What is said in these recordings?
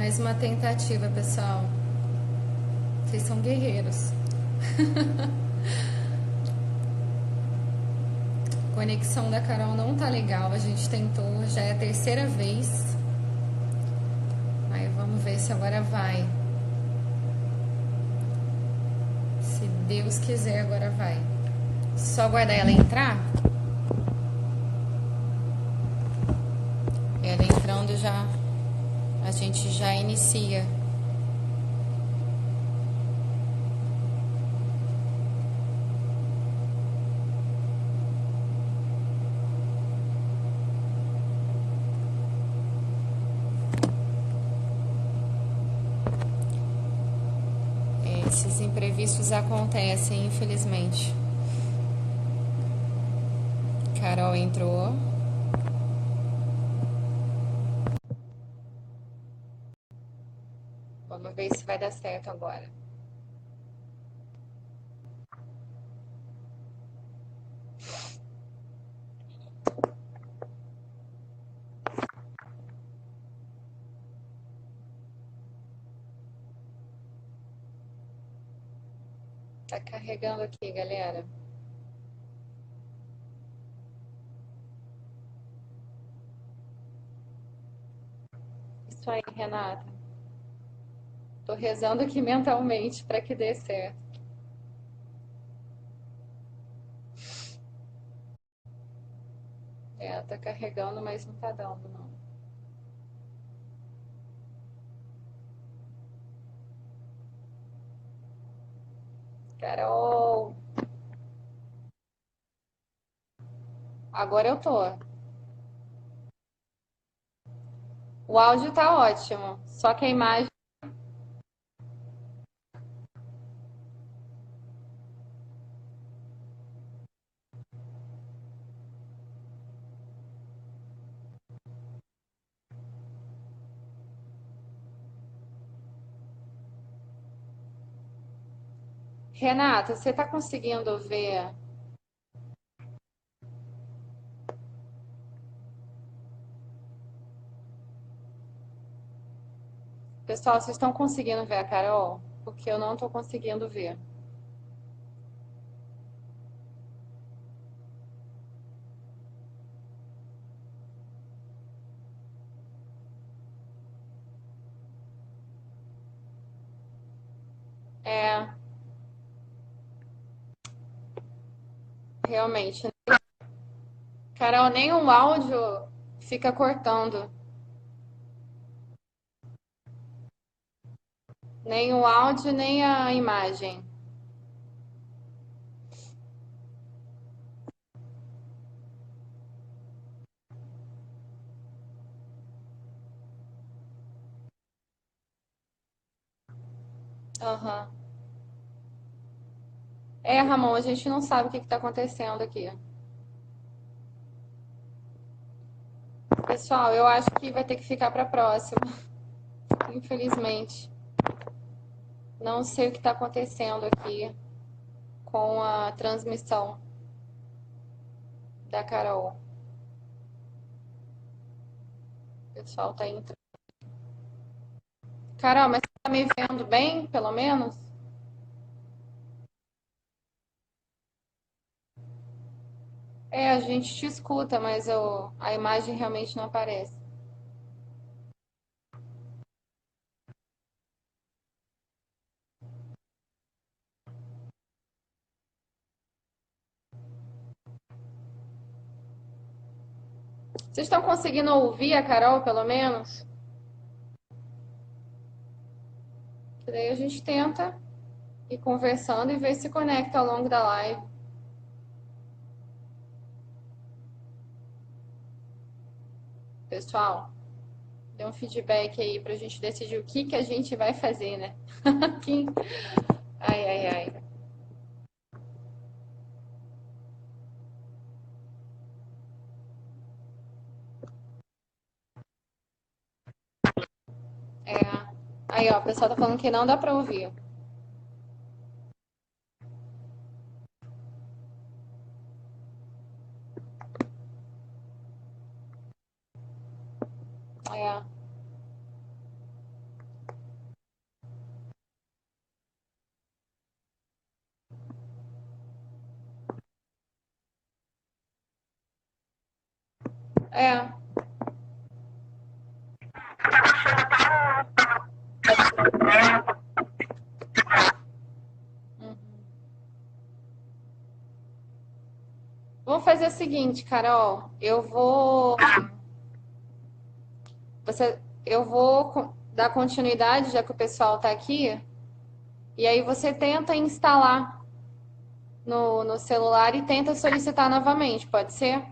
Mais uma tentativa, pessoal. Vocês são guerreiros. A conexão da Carol não tá legal. A gente tentou, já é a terceira vez. Aí vamos ver se agora vai. Se Deus quiser, agora vai. Só aguardar ela entrar. Ela entrando já, a gente já inicia. Esses imprevistos acontecem, infelizmente. Carol entrou. Vamos ver se vai dar certo agora. Tá carregando aqui, galera. Isso aí, Renata. Tô rezando aqui mentalmente para que dê certo. É, tá carregando, mas não tá dando, não. Carol, agora eu tô. O áudio tá ótimo, só que a imagem. Renata, você tá conseguindo ver? Pessoal, vocês estão conseguindo ver a Carol? Porque eu não tô conseguindo ver. É, realmente. Carol, nem o áudio fica cortando. Nem o áudio, nem a imagem. Aham. É, Ramon, a gente não sabe o que está acontecendo aqui. Pessoal, eu acho que vai ter que ficar para a próxima, infelizmente. Não sei o que está acontecendo aqui com a transmissão da Carol. O pessoal tá entrando. Carol, mas você tá me vendo bem, pelo menos? É, a gente te escuta, mas a imagem realmente não aparece. Vocês estão conseguindo ouvir a Carol, pelo menos? Que daí a gente tenta ir conversando e ver se conecta ao longo da live. Pessoal, dê um feedback aí pra gente decidir o que que a gente vai fazer, né? Quem- Ai, ai, ai. É. Aí, ó, o pessoal tá falando que não dá pra ouvir. É. É. Uhum. Vamos fazer o seguinte, Carol. Eu vou dar continuidade, já que o pessoal está aqui, e aí você tenta instalar no celular e tenta solicitar novamente, pode ser?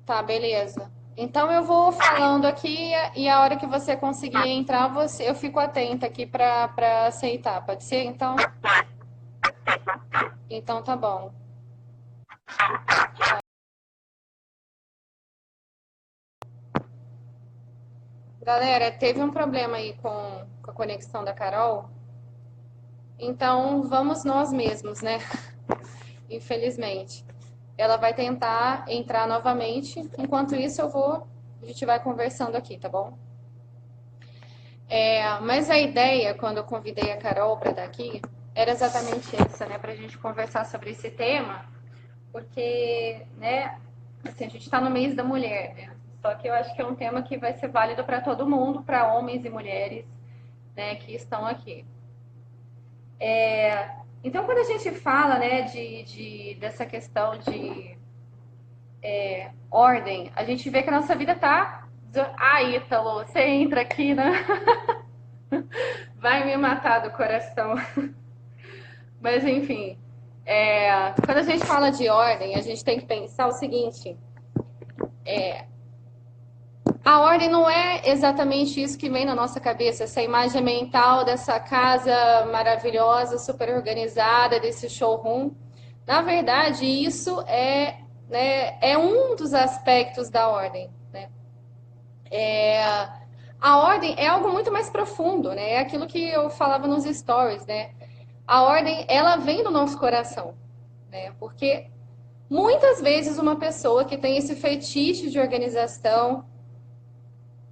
Tá, beleza. Então eu vou falando aqui e a hora que você conseguir entrar, eu fico atenta aqui para aceitar, pode ser? Então tá bom. Galera, teve um problema aí com a conexão da Carol, então vamos nós mesmos, né? Infelizmente. Ela vai tentar entrar novamente. Enquanto isso, a gente vai conversando aqui, tá bom? Mas a ideia, quando eu convidei a Carol para estar aqui, era exatamente essa, né? Para a gente conversar sobre esse tema, porque, né? Assim, a gente está no mês da mulher, né? Só que eu acho que é um tema que vai ser válido para todo mundo, para homens e mulheres, né? Que estão aqui. Então, quando a gente fala, né? Dessa questão de ordem, a gente vê que a nossa vida tá. Ah, Ítalo, você entra aqui, né? Vai me matar do coração. Mas enfim, quando a gente fala de ordem, a gente tem que pensar o seguinte: a ordem não é exatamente isso que vem na nossa cabeça, essa imagem mental dessa casa maravilhosa, super organizada, desse showroom. Na verdade, isso é um dos aspectos da ordem, né? A ordem é algo muito mais profundo, né? É aquilo que eu falava nos stories, né? A ordem, ela vem do nosso coração, né? Porque muitas vezes uma pessoa que tem esse fetiche de organização,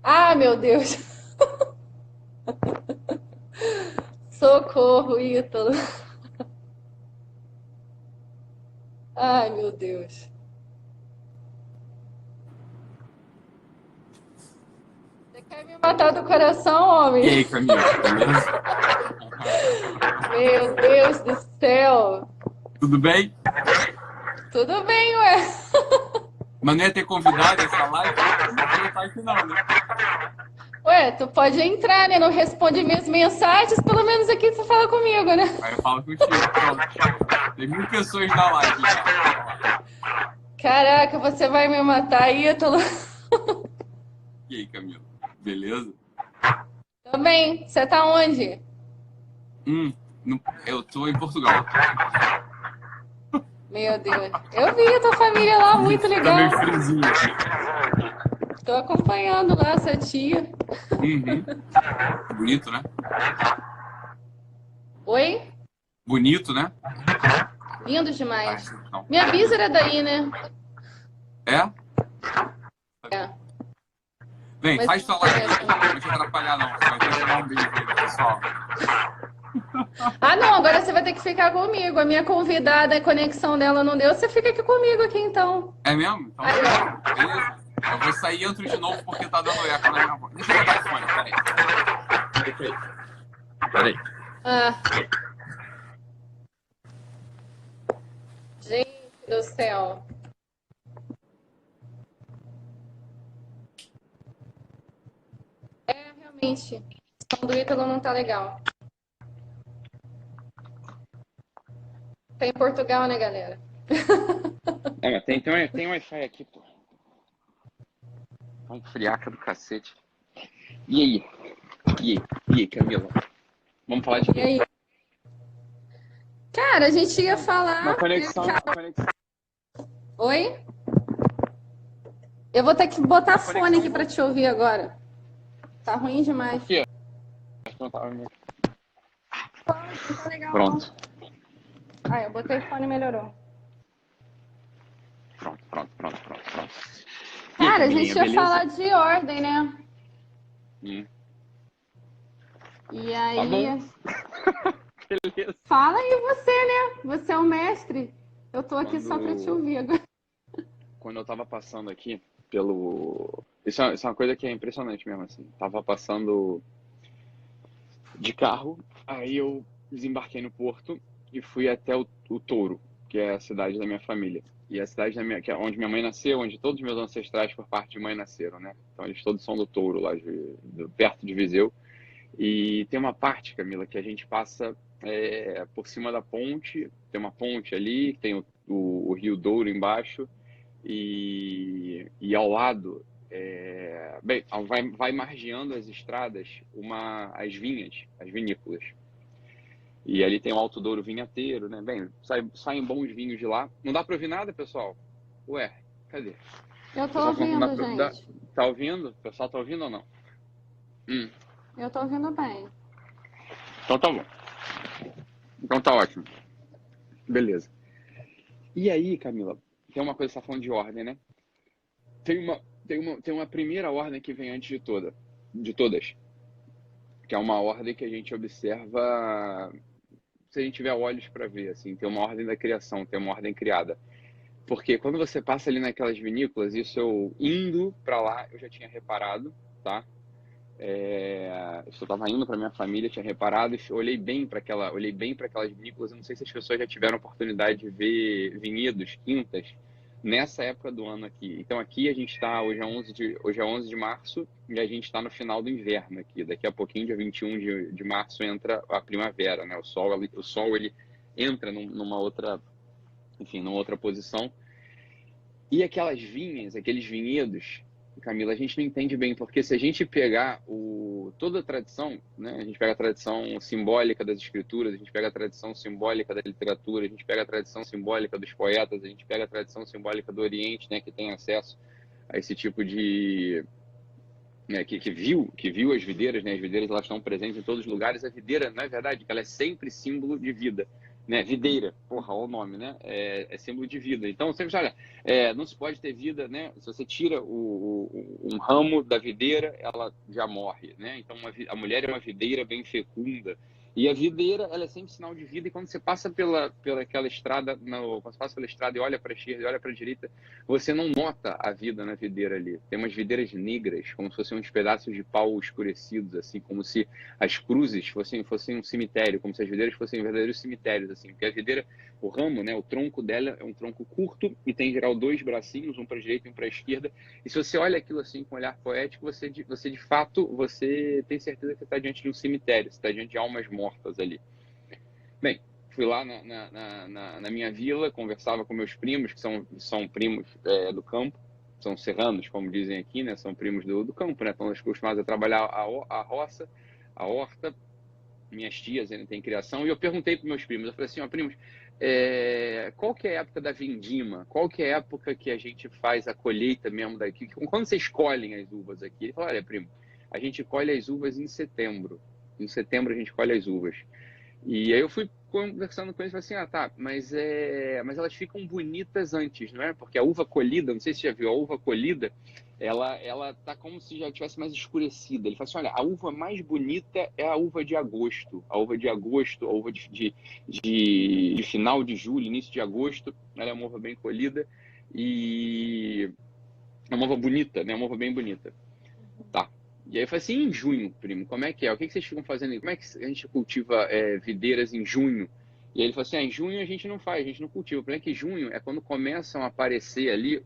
ah, meu Deus, socorro, Ítalo. Ai, meu Deus. Você quer me matar do coração, homem? E aí, Camila, beleza? Meu Deus do céu. Tudo bem? Tudo bem, ué. Mas não ia ter convidado essa live? Não tá aqui não, né? Ué, tu pode entrar, né? Não responde minhas mensagens, pelo menos aqui você fala comigo, né? Aí eu falo contigo, pronto. Tem 1000 pessoas na live já. Caraca, você vai me matar, Ítalo. E aí, Camila, beleza? Tô bem. Você tá onde? Eu tô em Portugal. Meu Deus. Eu vi a tua família lá, muito Tá legal. meio friozinho aqui. Tô acompanhando lá essa tia. Bonito, né? Oi? Bonito, né? Lindo demais. Então. Minha bisa era daí, né? É? É. Vem, Mas faz tua live aí, não vou te atrapalhar não. Você vai ter que dar um beijo aí, pessoal. Ah, não, agora você vai ter que ficar comigo. A minha convidada, a conexão dela não deu. Você fica aqui comigo aqui, então. É mesmo? Então, beleza. Eu vou sair e entro de novo porque tá dando eco na minha voz. Deixa eu botar o fone, peraí. Peraí. Ah. Gente do céu. Realmente. O som do Ítalo não tá legal. Tá em Portugal, né, galera? Mas tem Wi-Fi aqui, pô. Um friaca do cacete. E aí, Camila? Vamos falar de quê? E aí? Cara, a gente ia falar... Uma conexão. Oi? Eu vou ter que botar fone aqui pra te ouvir agora. Tá ruim demais. Por quê? Acho que não tava mesmo. Não tá legal. Pronto. Ah, eu botei fone e melhorou. Pronto. Cara, a Camilinha, gente ia beleza? falar de ordem, né? E aí... Tá bom. Beleza. Fala aí você, né? Você é o mestre. Eu tô aqui só para te ouvir agora. Quando eu tava passando aqui pelo... Isso é uma coisa que é impressionante mesmo, assim. Tava passando de carro, aí eu desembarquei no porto e fui até o Touro, que é a cidade da minha família. E a cidade que é onde minha mãe nasceu, onde todos os meus ancestrais por parte de mãe nasceram, né? Então eles todos são do Touro, lá perto de Viseu. E tem uma parte, Camila, que a gente passa por cima da ponte, tem uma ponte ali, tem o Rio Douro embaixo, e ao lado, bem, vai margeando as estradas as vinhas, as vinícolas. E ali tem o Alto Douro Vinhateiro, né? Bem, saem bons vinhos de lá. Não dá para ouvir nada, pessoal? Ué, cadê? Eu tô Pessoal, ouvindo, gente. tá ouvindo? O pessoal tá ouvindo ou não? Eu tô ouvindo bem. Então tá bom. Então tá ótimo. Beleza. E aí, Camila, tem uma coisa que você tá falando de ordem, né? Tem uma primeira ordem que vem antes de todas, que é uma ordem que a gente observa se a gente tiver olhos para ver, assim, tem uma ordem da criação, tem uma ordem criada. Porque quando você passa ali naquelas vinícolas, isso eu indo para lá, eu já tinha reparado, tá? Eu estava indo para minha família, tinha reparado e olhei bem para aquelas vinícolas. Eu não sei se as pessoas já tiveram oportunidade de ver vinhedos, quintas, nessa época do ano aqui. Então aqui a gente está, hoje é 11 de março e a gente está no final do inverno aqui. Daqui a pouquinho, dia 21 de março, entra a primavera, né? O sol ele entra numa outra, enfim, numa outra posição. E aquelas vinhas, aqueles vinhedos, Camila, a gente não entende bem, porque se a gente pegar toda a tradição, né, a gente pega a tradição simbólica das escrituras, a gente pega a tradição simbólica da literatura, a gente pega a tradição simbólica dos poetas, a gente pega a tradição simbólica do Oriente, né, que tem acesso a esse tipo de... Né, que viu as videiras, né, as videiras elas estão presentes em todos os lugares. A videira, não é verdade, que ela é sempre símbolo de vida. Né, videira, porra, olha o nome, né? É símbolo de vida. Então, sempre olha, não se pode ter vida, né? Se você tira um ramo da videira, ela já morre, né? Então, a mulher é uma videira bem fecunda. E a videira, ela é sempre sinal de vida. E quando você passa pela aquela estrada, quando você passa pela estrada e olha para a esquerda e olha para a direita, você não nota a vida na videira ali. Tem umas videiras negras, como se fossem uns pedaços de pau escurecidos, assim, como se as cruzes fossem um cemitério, como se as videiras fossem verdadeiros cemitérios, assim, porque a videira, o ramo, né, o tronco dela é um tronco curto e tem em geral dois bracinhos, um para a direita e um para a esquerda. E se você olha aquilo assim com um olhar poético, você de fato, você tem certeza que está diante de um cemitério, você está diante de almas mortas ali. Bem, fui lá na minha vila, conversava com meus primos, que são primos do campo, são serranos, como dizem aqui, né? São primos do campo, né? Estão acostumados a trabalhar a roça, a horta. Minhas tias ainda têm criação. E eu perguntei para meus primos, eu falei assim, ó, primos, qual que é a época da vindima? Qual que é a época que a gente faz a colheita mesmo daqui? Quando vocês colhem as uvas aqui? Ele falou, olha, primo, a gente colhe as uvas em setembro. Em setembro a gente colhe as uvas. E aí eu fui conversando com eles e falei assim, tá, mas elas ficam bonitas antes, não é? Porque a uva colhida, não sei se você já viu, a uva colhida, ela tá como se já tivesse mais escurecida. Ele falou assim, olha, a uva mais bonita é a uva de agosto. A uva de agosto, a uva de final de julho, início de agosto, ela é uma uva bem colhida e é uma uva bonita, né? Uma uva bem bonita. Tá. E aí eu falei assim, em junho, primo, como é que é? O que vocês ficam fazendo aí? Como é que a gente cultiva videiras em junho? E aí ele falou assim, em junho a gente não faz, a gente não cultiva. O problema é que junho é quando começam a aparecer ali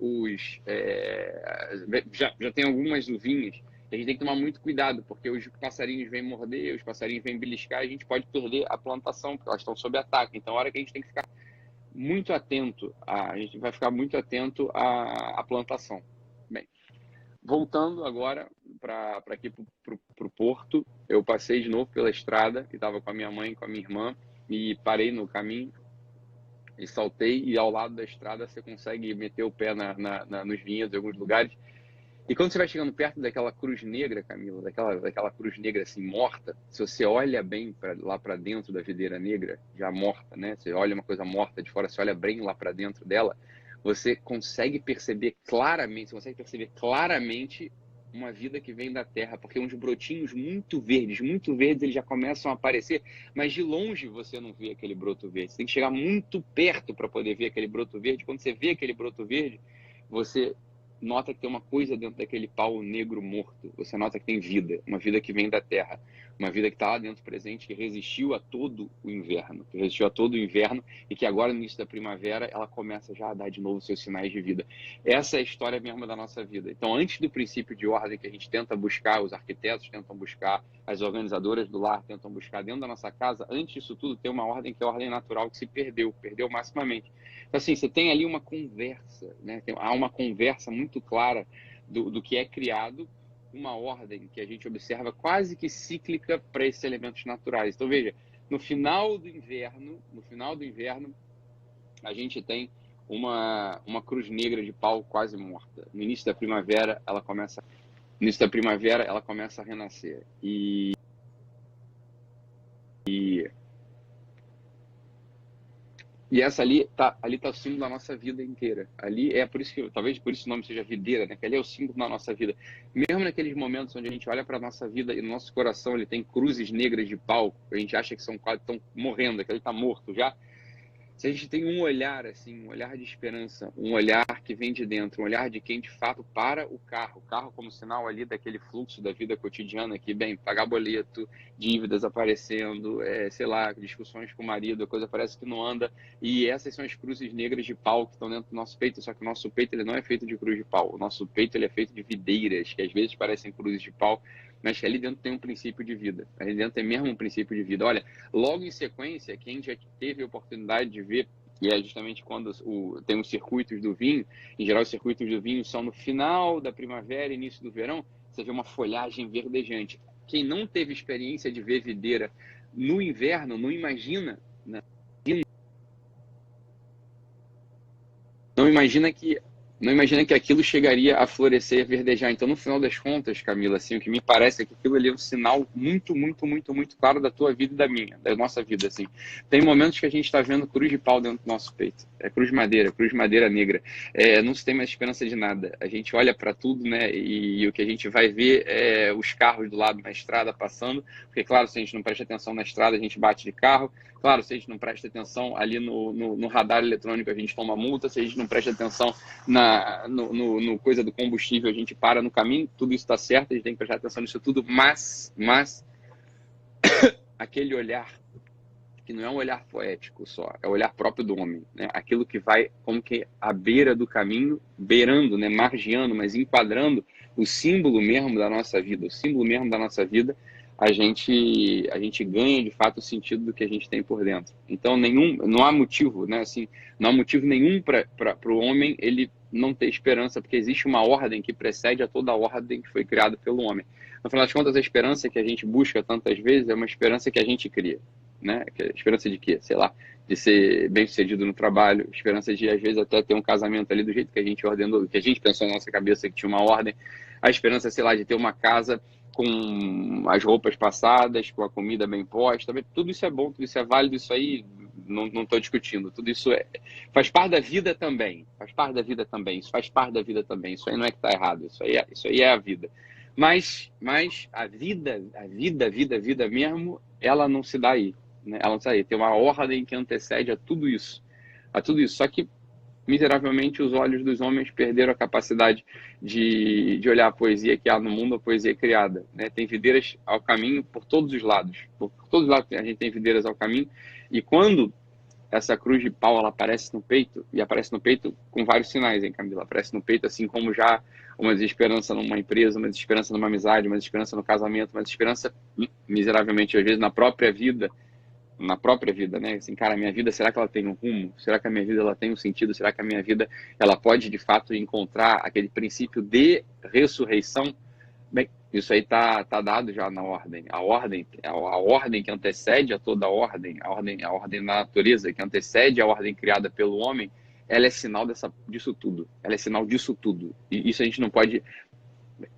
já tem algumas uvinhas. A gente tem que tomar muito cuidado, porque os passarinhos vêm morder, os passarinhos vêm beliscar, a gente pode perder a plantação, porque elas estão sob ataque. Então, a hora que a gente tem que ficar muito atento, a gente vai ficar muito atento à plantação. Bem, voltando agora para aqui para o porto, eu passei de novo pela estrada e estava com a minha mãe, com a minha irmã, e parei no caminho e saltei, e ao lado da estrada você consegue meter o pé nos vinhedos em alguns lugares. E quando você vai chegando perto daquela cruz negra, Camila, daquela cruz negra assim morta, se você olha bem lá para dentro da videira negra, já morta, né? Você olha uma coisa morta de fora, você olha bem lá para dentro dela, você consegue perceber claramente uma vida que vem da terra, porque uns brotinhos muito verdes, eles já começam a aparecer, mas de longe você não vê aquele broto verde. Você tem que chegar muito perto para poder ver aquele broto verde. Quando você vê aquele broto verde, você nota que tem uma coisa dentro daquele pau negro morto. Você nota que tem vida, uma vida que vem da terra, uma vida que está lá dentro presente, que resistiu a todo o inverno, e que agora, no início da primavera, ela começa já a dar de novo seus sinais de vida. Essa é a história mesmo da nossa vida. Então, antes do princípio de ordem que a gente tenta buscar, os arquitetos tentam buscar, as organizadoras do lar tentam buscar dentro da nossa casa, antes disso tudo, tem uma ordem que é a ordem natural que se perdeu maximamente. Então, assim, você tem ali uma conversa, né? Há uma conversa muito clara do que é criado, uma ordem que a gente observa quase que cíclica para esses elementos naturais. Então, veja, no final do inverno, a gente tem uma cruz negra de pau quase morta. No início da primavera, ela começa a renascer. E essa ali tá o símbolo da nossa vida inteira. Ali é por isso que, talvez por isso o nome seja videira, né? Que ali é o símbolo da nossa vida. Mesmo naqueles momentos onde a gente olha para a nossa vida e no nosso coração ele tem cruzes negras de pau, a gente acha que são quase estão morrendo, que ele está morto já. Se a gente tem um olhar assim, um olhar de esperança, um olhar que vem de dentro, um olhar de quem de fato para o carro como sinal ali daquele fluxo da vida cotidiana que, bem, pagar boleto, dívidas aparecendo, sei lá, discussões com o marido, a coisa parece que não anda, e essas são as cruzes negras de pau que estão dentro do nosso peito, só que o nosso peito ele não é feito de cruz de pau, o nosso peito ele é feito de videiras, que às vezes parecem cruzes de pau, mas que ali dentro tem um princípio de vida, ali dentro tem mesmo um princípio de vida. Olha, logo em sequência, quem já teve a oportunidade de ver, e é justamente quando tem os circuitos do vinho, em geral os circuitos do vinho são no final da primavera, início do verão, você vê uma folhagem verdejante. Quem não teve experiência de ver videira no inverno, não imagina, né? Não imagina que aquilo chegaria a florescer e a verdejar. Então, no final das contas, Camila, assim, o que me parece é que aquilo ali é um sinal muito, muito, muito, muito claro da tua vida e da minha, da nossa vida, assim. Tem momentos que a gente está vendo cruz de pau dentro do nosso peito. É cruz de madeira negra. Não se tem mais esperança de nada. A gente olha para tudo, né, e o que a gente vai ver é os carros do lado na estrada passando, porque, claro, se a gente não presta atenção na estrada, a gente bate de carro. Claro, se a gente não presta atenção ali no radar eletrônico, a gente toma multa. Se a gente não presta atenção no coisa do combustível, a gente para no caminho. Tudo isso está certo, a gente tem que prestar atenção nisso tudo, mas aquele olhar que não é um olhar poético só, é o olhar próprio do homem, né? Aquilo que vai como que à beira do caminho, beirando, né? Margeando, mas enquadrando o símbolo mesmo da nossa vida, a gente ganha de fato o sentido do que a gente tem por dentro. Então não há motivo, né? Assim, não há motivo nenhum para o homem ele não ter esperança, porque existe uma ordem que precede a toda a ordem que foi criada pelo homem. No final das contas, a esperança que a gente busca tantas vezes é uma esperança que a gente cria, né? Esperança de quê? Sei lá, de ser bem-sucedido no trabalho, esperança de, às vezes, até ter um casamento ali do jeito que a gente ordenou, que a gente pensou na nossa cabeça que tinha uma ordem, a esperança, sei lá, de ter uma casa com as roupas passadas, com a comida bem posta, tudo isso é bom, tudo isso é válido, isso aí não estou discutindo, tudo isso faz parte da vida também, isso faz parte da vida também, isso aí não é que está errado, isso aí é a vida. Mas a vida mesmo, ela não se dá aí, né? Ela não se dá aí. Tem uma ordem que antecede a tudo isso. Só que, miseravelmente, os olhos dos homens perderam a capacidade de olhar a poesia que há no mundo, a poesia criada, né? Tem videiras ao caminho por todos os lados. Por todos os lados a gente tem videiras ao caminho. E quando essa cruz de pau ela aparece no peito, e aparece no peito com vários sinais, hein, Camila? Aparece no peito assim como já uma desesperança numa empresa, uma desesperança numa amizade, uma desesperança no casamento, uma desesperança miseravelmente às vezes na própria vida, né? Assim, cara, a minha vida, será que ela tem um rumo? Será que a minha vida ela tem um sentido? Será que a minha vida ela pode de fato encontrar aquele princípio de ressurreição? Bem, isso aí tá dado já na ordem. A ordem que antecede a toda a ordem da natureza, que antecede a ordem criada pelo homem, ela é sinal disso tudo. Ela é sinal disso tudo. E isso a gente não pode...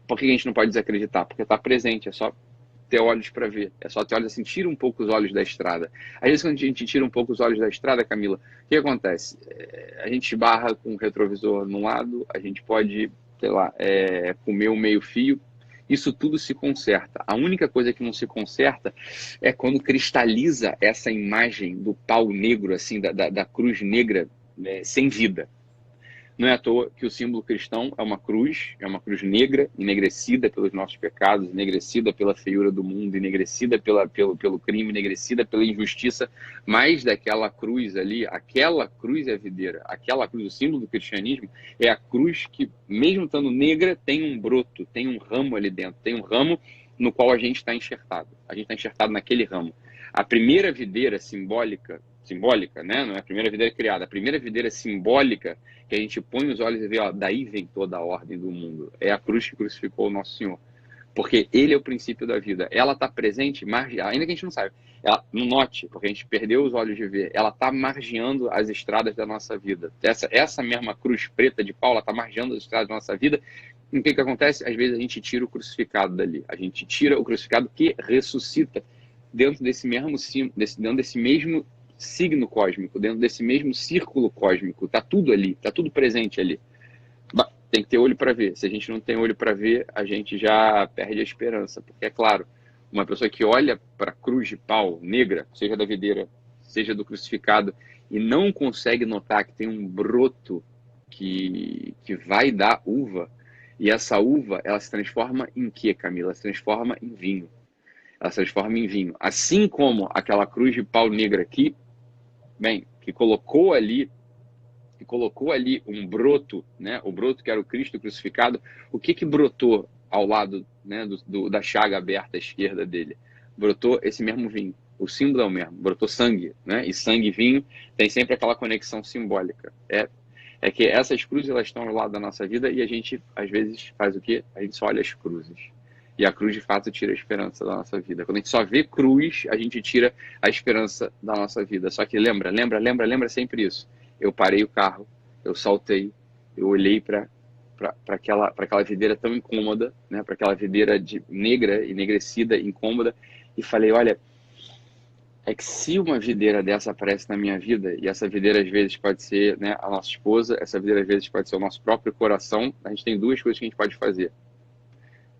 Por que a gente não pode desacreditar? Porque está presente, é só ter olhos para ver. É só ter olhos assim, tira um pouco os olhos da estrada. Às vezes quando a gente tira um pouco os olhos da estrada, Camila, o que acontece? A gente barra com o retrovisor num lado, a gente pode, sei lá, comer um meio fio, isso tudo se conserta. A única coisa que não se conserta é quando cristaliza essa imagem do pau negro, assim, da cruz negra, né, sem vida. Não é à toa que o símbolo cristão é uma cruz negra, enegrecida pelos nossos pecados, enegrecida pela feiura do mundo, enegrecida pelo crime, enegrecida pela injustiça, mas daquela cruz ali, aquela cruz é a videira, aquela cruz, o símbolo do cristianismo, é a cruz que, mesmo estando negra, tem um broto, tem um ramo ali dentro, tem um ramo no qual a gente está enxertado. A gente está enxertado naquele ramo. A primeira videira simbólica, né? Não é a primeira videira criada, a primeira videira simbólica que a gente põe os olhos e vê, ó, daí vem toda a ordem do mundo. É a cruz que crucificou o nosso Senhor. Porque ele é o princípio da vida. Ela está presente, ainda que a gente não saiba. Ela, não note, porque a gente perdeu os olhos de ver. Ela está margeando as estradas da nossa vida. Essa mesma cruz preta de pau, ela está margeando as estradas da nossa vida. E o que acontece? Às vezes a gente tira o crucificado dali. A gente tira o crucificado que ressuscita dentro desse mesmo signo cósmico, dentro desse mesmo círculo cósmico. Tá tudo ali, tá tudo presente ali. Tem que ter olho para ver. Se a gente não tem olho para ver, a gente já perde a esperança. Porque, é claro, uma pessoa que olha para a cruz de pau negra, seja da videira, seja do crucificado, e não consegue notar que tem um broto que vai dar uva, e essa uva, ela se transforma em quê, Camila? Ela se transforma em vinho. Ela se transforma em vinho. Assim como aquela cruz de pau negra aqui, bem, que colocou ali um broto, né? O broto que era o Cristo crucificado. O que brotou ao lado, né, da chaga aberta à esquerda dele? Brotou esse mesmo vinho. O símbolo é o mesmo. Brotou sangue, né? E sangue e vinho tem sempre aquela conexão simbólica. É que essas cruzes, elas estão ao lado da nossa vida e a gente, às vezes, faz o quê? A gente só olha as cruzes. E a cruz, de fato, tira a esperança da nossa vida. Quando a gente só vê cruz, a gente tira a esperança da nossa vida. Só que lembra sempre isso. Eu parei o carro, eu saltei, eu olhei para aquela videira tão incômoda, né? Para aquela videira negra, enegrecida, incômoda, e falei, olha, é que se uma videira dessa aparece na minha vida, e essa videira às vezes pode ser, né, a nossa esposa, essa videira às vezes pode ser o nosso próprio coração, a gente tem duas coisas que a gente pode fazer.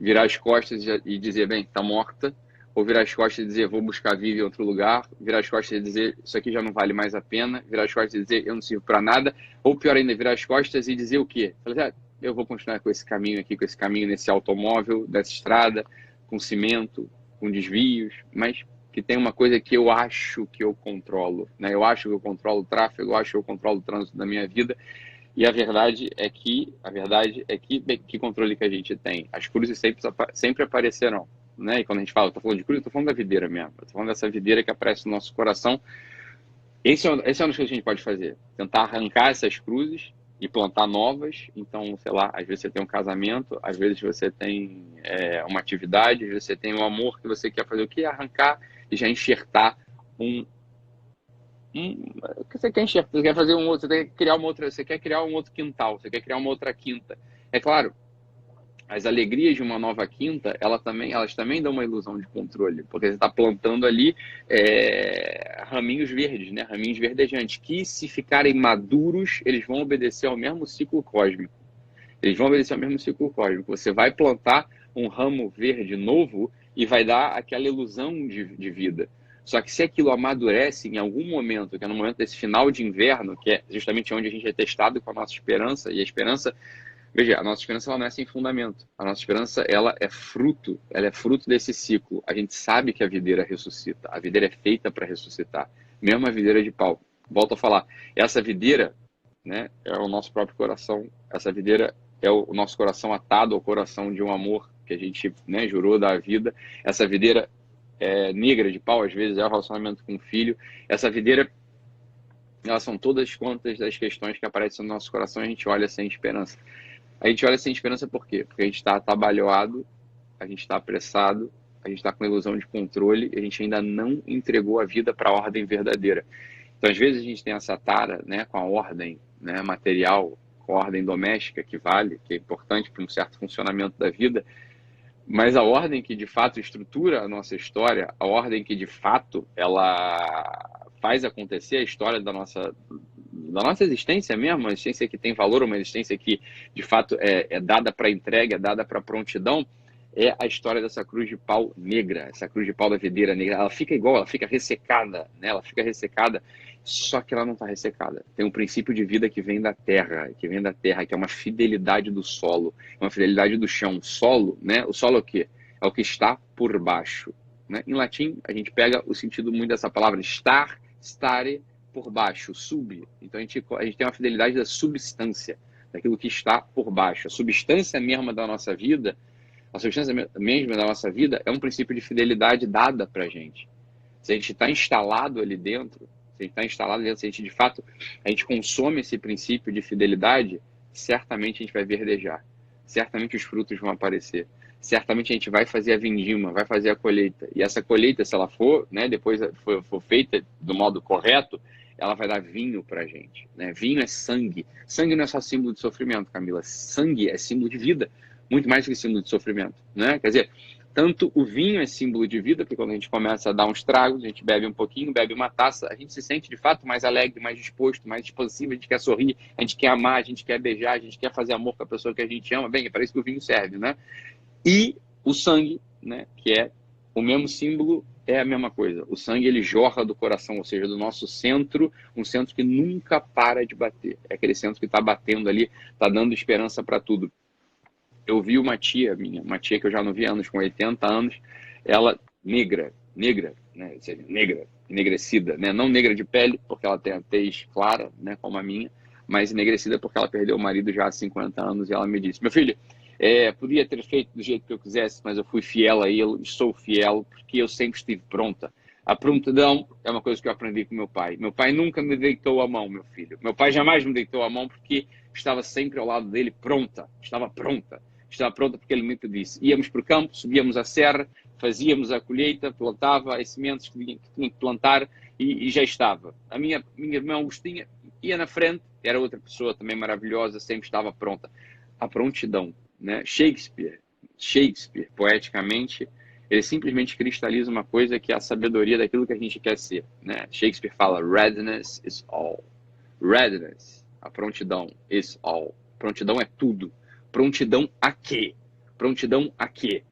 Virar as costas e dizer, bem, tá morta, ou virar as costas e dizer, vou buscar vida em outro lugar, virar as costas e dizer, isso aqui já não vale mais a pena, virar as costas e dizer, eu não sirvo para nada, ou pior ainda, virar as costas e dizer o quê? Falei, eu vou continuar com esse caminho aqui, com esse caminho nesse automóvel, dessa estrada, com cimento, com desvios, mas que tem uma coisa que eu acho que eu controlo, né? Eu acho que eu controlo o tráfego, eu acho que eu controlo o trânsito da minha vida, e a verdade é que, bem, que controle que a gente tem? As cruzes sempre aparecerão, né? E quando a gente fala, eu tô falando de cruz, eu tô falando da videira mesmo. Eu tô falando dessa videira que aparece no nosso coração. Esse é uma das coisas que a gente pode fazer. Tentar arrancar essas cruzes e plantar novas. Então, sei lá, às vezes você tem um casamento, às vezes você tem uma atividade, às vezes você tem um amor que você quer fazer o quê? Arrancar e já enxertar o que você quer enxergar? Você quer fazer você quer criar um outro quintal, você quer criar uma outra quinta. É claro, as alegrias de uma nova quinta, elas também dão uma ilusão de controle, porque você está plantando ali raminhos verdes, né? Raminhos verdejantes, que se ficarem maduros, eles vão obedecer ao mesmo ciclo cósmico. Você vai plantar um ramo verde novo e vai dar aquela ilusão de vida. Só que se aquilo amadurece em algum momento, que é no momento desse final de inverno, que é justamente onde a gente é testado com a nossa esperança, e a esperança, veja, a nossa esperança ela não é sem fundamento. A nossa esperança ela é fruto desse ciclo. A gente sabe que a videira ressuscita, a videira é feita para ressuscitar, mesmo a videira de pau. Volto a falar, essa videira, né, é o nosso próprio coração, essa videira é o nosso coração atado ao coração de um amor que a gente, né, jurou dar a vida. Essa videira negra de pau, às vezes é o relacionamento com o filho. Essa videira, elas são todas quantas das questões que aparecem no nosso coração e a gente olha sem esperança. A gente olha sem esperança por quê? Porque a gente está atabalhoado, a gente está apressado, a gente está com ilusão de controle e a gente ainda não entregou a vida para a ordem verdadeira. Então, às vezes, a gente tem essa tara, né, com a ordem, né, material, com a ordem doméstica, que vale, que é importante para um certo funcionamento da vida, mas a ordem que de fato estrutura a nossa história, a ordem que de fato ela faz acontecer a história da nossa existência mesmo, uma existência que tem valor, uma existência que de fato é dada para entrega, é dada para prontidão, é a história dessa cruz de pau negra, essa cruz de pau da videira negra. Ela fica igual, ela fica ressecada, né? Ela fica ressecada, só que ela não está ressecada. Tem um princípio de vida que vem da terra, que é uma fidelidade do solo, uma fidelidade do chão. Solo, né? O solo é o quê? É o que está por baixo, né? Em latim, a gente pega o sentido muito dessa palavra, estar, stare, por baixo, sub. Então a gente tem uma fidelidade da substância, daquilo que está por baixo. A substância mesma da nossa vida, a substância mesma da nossa vida é um princípio de fidelidade dada para a gente. Se a gente está instalado ali dentro, se a gente de fato, a gente consome esse princípio de fidelidade, certamente a gente vai verdejar, certamente os frutos vão aparecer, certamente a gente vai fazer a vindima, vai fazer a colheita. E essa colheita, se ela for, né, depois for feita do modo correto, ela vai dar vinho para a gente, né? Vinho é sangue. Sangue não é só símbolo de sofrimento, Camila. Sangue é símbolo de vida, muito mais do que símbolo de sofrimento, né? Quer dizer, tanto o vinho é símbolo de vida, porque quando a gente começa a dar uns tragos, a gente bebe um pouquinho, bebe uma taça, a gente se sente de fato mais alegre, mais disposto, mais expansivo, a gente quer sorrir, a gente quer amar, a gente quer beijar, a gente quer fazer amor com a pessoa que a gente ama. Bem, é para isso que o vinho serve, né? E o sangue, né, que é o mesmo símbolo, é a mesma coisa. O sangue, ele jorra do coração, ou seja, do nosso centro, um centro que nunca para de bater. É aquele centro que está batendo ali, está dando esperança para tudo. Eu vi uma tia minha, uma tia que eu já não vi há anos, com 80 anos, ela negra, né, ou seja, negra, enegrecida, né, não negra de pele, porque ela tem a tez clara, né, como a minha, mas enegrecida porque ela perdeu o marido já há 50 anos e ela me disse, meu filho, podia ter feito do jeito que eu quisesse, mas eu fui fiel a ele e sou fiel porque eu sempre estive pronta. A prontidão é uma coisa que eu aprendi com meu pai. Meu pai nunca me deitou a mão, meu filho. Meu pai jamais me deitou a mão porque estava sempre ao lado dele pronta, estava pronta. Estava pronta porque ele me disse. Íamos para o campo, subíamos a serra, fazíamos a colheita, plantava as sementes que tinha que plantar e já estava. A minha irmã Augustinha ia na frente, era outra pessoa também maravilhosa, sempre estava pronta. A prontidão, né? Shakespeare, poeticamente, ele simplesmente cristaliza uma coisa que é a sabedoria daquilo que a gente quer ser, né? Shakespeare fala, readiness is all. Readiness, a prontidão, is all. Prontidão é tudo. Prontidão a quê? Prontidão a quê?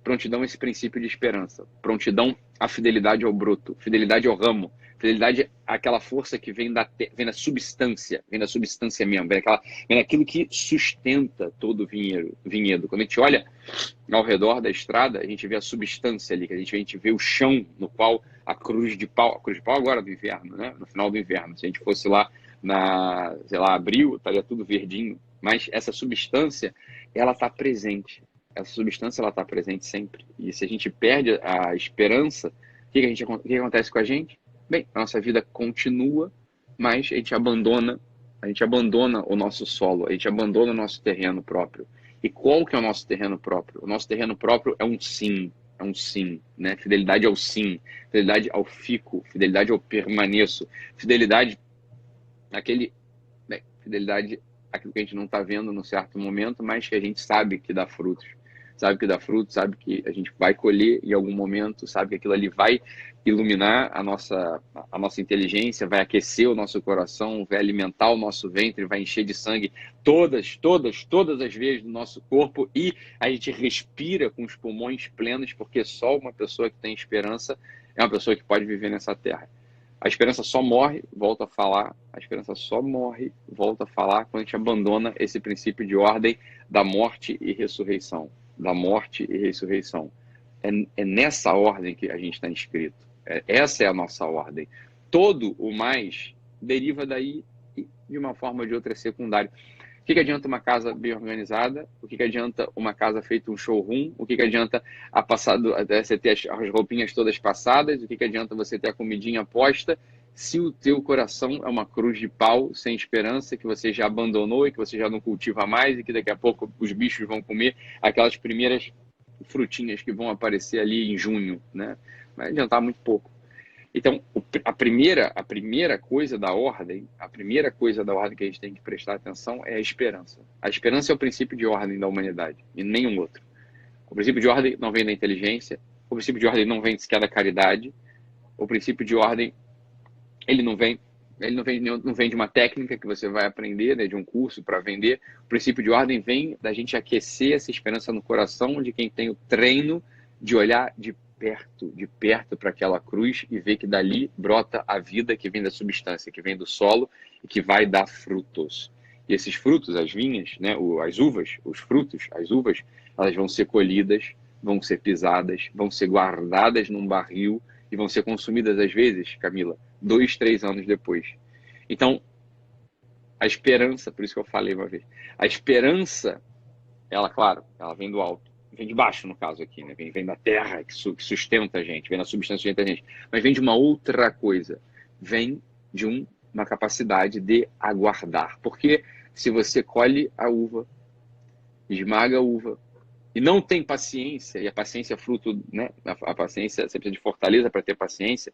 Prontidão a esse princípio de esperança. Prontidão à fidelidade ao broto, fidelidade ao ramo, fidelidade àquela força que vem da substância mesmo, vem daquilo que sustenta todo o vinhedo. Quando a gente olha ao redor da estrada, a gente vê a substância ali, a gente vê o chão no qual a cruz de pau agora do inverno, né? No final do inverno, se a gente fosse lá abril, estaria tudo verdinho, mas essa substância, ela está presente. Essa substância, ela está presente sempre. E se a gente perde a esperança, o que acontece com a gente? Bem, a nossa vida continua, mas a gente abandona o nosso solo, a gente abandona o nosso terreno próprio. E qual que é o nosso terreno próprio? O nosso terreno próprio é um sim, né? Fidelidade ao sim, fidelidade ao fico, fidelidade ao permaneço, fidelidade fidelidade àquilo que a gente não está vendo num certo momento, mas que a gente sabe que dá frutos. Sabe que a gente vai colher em algum momento, sabe que aquilo ali vai iluminar a nossa inteligência, vai aquecer o nosso coração, vai alimentar o nosso ventre, vai encher de sangue todas as vezes do nosso corpo e a gente respira com os pulmões plenos, porque só uma pessoa que tem esperança é uma pessoa que pode viver nessa terra. A esperança só morre, volta a falar, quando a gente abandona esse princípio de ordem da morte e ressurreição. É nessa ordem que a gente está inscrito. Essa é a nossa ordem. Todo o mais deriva daí e de uma forma ou de outra é secundário. O que adianta uma casa bem organizada? O que adianta uma casa feita um showroom? O que adianta você ter as roupinhas todas passadas? O que adianta você ter a comidinha posta? Se o teu coração é uma cruz de pau sem esperança, que você já abandonou e que você já não cultiva mais e que daqui a pouco os bichos vão comer aquelas primeiras frutinhas que vão aparecer ali em junho, né? Vai adiantar muito pouco. Então, a primeira coisa da ordem que a gente tem que prestar atenção é a esperança. A esperança é o princípio de ordem da humanidade e nenhum outro. O princípio de ordem não vem da inteligência, o princípio de ordem não vem sequer da caridade, o princípio de ordem ele não vem Ele não vem de uma técnica que você vai aprender, né, de um curso para vender. O princípio de ordem vem da gente aquecer essa esperança no coração de quem tem o treino de olhar de perto para aquela cruz e ver que dali brota a vida que vem da substância, que vem do solo e que vai dar frutos. E esses frutos, as vinhas, né, as uvas, os frutos, as uvas, elas vão ser colhidas, vão ser pisadas, vão ser guardadas num barril e vão ser consumidas às vezes, Camila, 2, 3 anos depois. Então, a esperança, por isso que eu falei uma vez, a esperança, ela, claro, ela vem do alto, vem de baixo no caso aqui, né? Vem da terra que sustenta a gente, vem da substância que sustenta a gente, mas vem de uma outra coisa, vem de uma capacidade de aguardar, porque se você colhe a uva, esmaga a uva, e não tem paciência, e a paciência é fruto, né? A paciência, você precisa de fortaleza para ter paciência.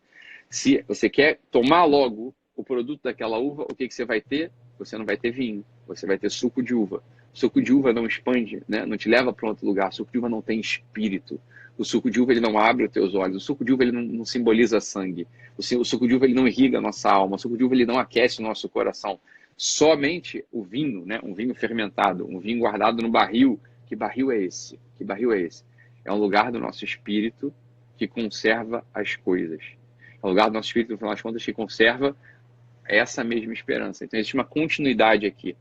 Se você quer tomar logo o produto daquela uva, o que você vai ter? Você não vai ter vinho, você vai ter suco de uva. O suco de uva não expande, né? Não te leva para outro lugar. O suco de uva não tem espírito. O suco de uva ele não abre os teus olhos. O suco de uva ele não simboliza sangue. O suco de uva ele não irriga a nossa alma. O suco de uva ele não aquece o nosso coração. Somente o vinho, né? Um vinho fermentado, um vinho guardado no barril. Que barril é esse? Que barril é esse? É um lugar do nosso espírito que conserva as coisas. É um lugar do nosso espírito, no final das contas, que conserva essa mesma esperança. Então, existe uma continuidade aqui.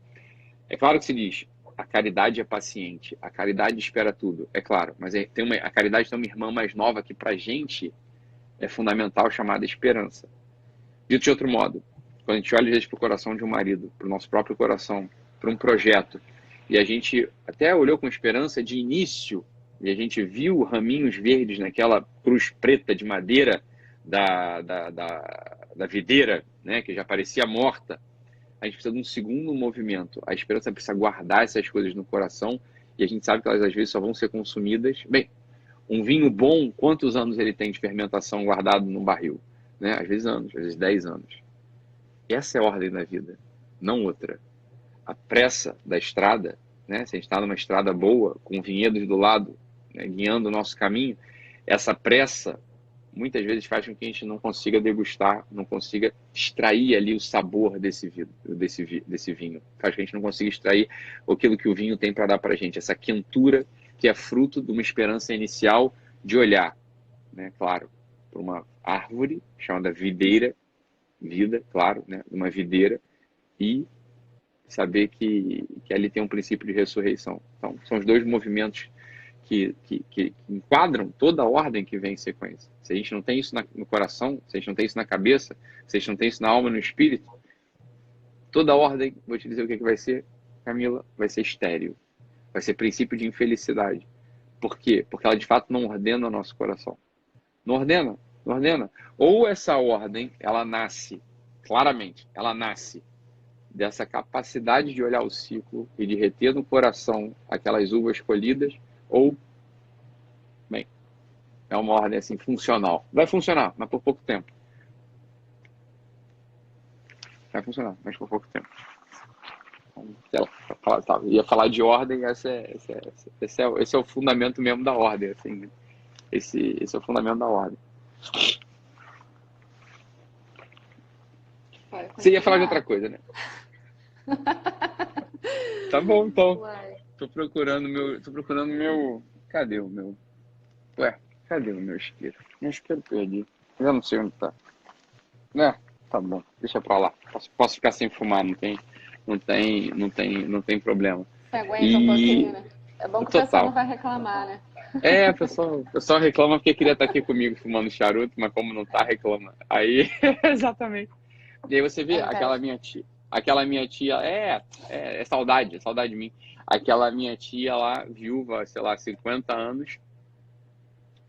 É claro que se diz, a caridade é paciente, a caridade espera tudo, é claro, mas a caridade tem uma irmã mais nova que para a gente é fundamental, chamada esperança. Dito de outro modo, quando a gente olha às vezes para o coração de um marido, para o nosso próprio coração, para um projeto, e a gente até olhou com esperança de início, e a gente viu raminhos verdes naquela cruz preta de madeira da videira, né, que já parecia morta, a gente precisa de um segundo movimento. A esperança precisa guardar essas coisas no coração, e a gente sabe que elas às vezes só vão ser consumidas. Bem, um vinho bom, quantos anos ele tem de fermentação guardado num barril? Né? Às vezes anos, às vezes 10 anos. Essa é a ordem da vida, não outra. A pressa da estrada, né? Se a gente está numa estrada boa, com vinhedos do lado, né, guiando o nosso caminho, essa pressa muitas vezes faz com que a gente não consiga degustar, não consiga extrair ali o sabor desse vinho. Faz com que a gente não consiga extrair aquilo que o vinho tem para dar para a gente, essa quentura que é fruto de uma esperança inicial de olhar, né, claro, para uma árvore chamada vida, claro, né, uma videira, e saber que ali tem um princípio de ressurreição. Então, são os dois movimentos que enquadram toda a ordem que vem em sequência. Se a gente não tem isso no coração, se a gente não tem isso na cabeça, se a gente não tem isso na alma, no espírito, toda a ordem, vou te dizer o que vai ser, Camila, vai ser estéril. Vai ser princípio de infelicidade. Por quê? Porque ela de fato não ordena o nosso coração. Não ordena, não ordena. Ou essa ordem, ela nasce, claramente, ela nasce dessa capacidade de olhar o ciclo e de reter no coração aquelas uvas colhidas, ou, bem, é uma ordem assim funcional. Vai funcionar, mas por pouco tempo. Vai funcionar, mas por pouco tempo. Então, ia falar de ordem, esse é o fundamento mesmo da ordem. Assim, esse é o fundamento da ordem. Você ia falar de outra coisa, né? Tá bom, então. Tô procurando meu. Cadê o meu? Ué, cadê o meu isqueiro? Meu isqueiro perdi. Eu não sei onde tá. Né? Tá bom, deixa pra lá. Posso ficar sem fumar, não tem problema. Você aguenta um pouquinho, né? É bom que o pessoal não vai reclamar, né? O pessoal reclama porque queria estar aqui comigo fumando charuto, mas como não tá, reclama. Aí, exatamente. E aí você vê aquela minha tia, é saudade de mim. Aquela minha tia lá, viúva, sei lá, 50 anos,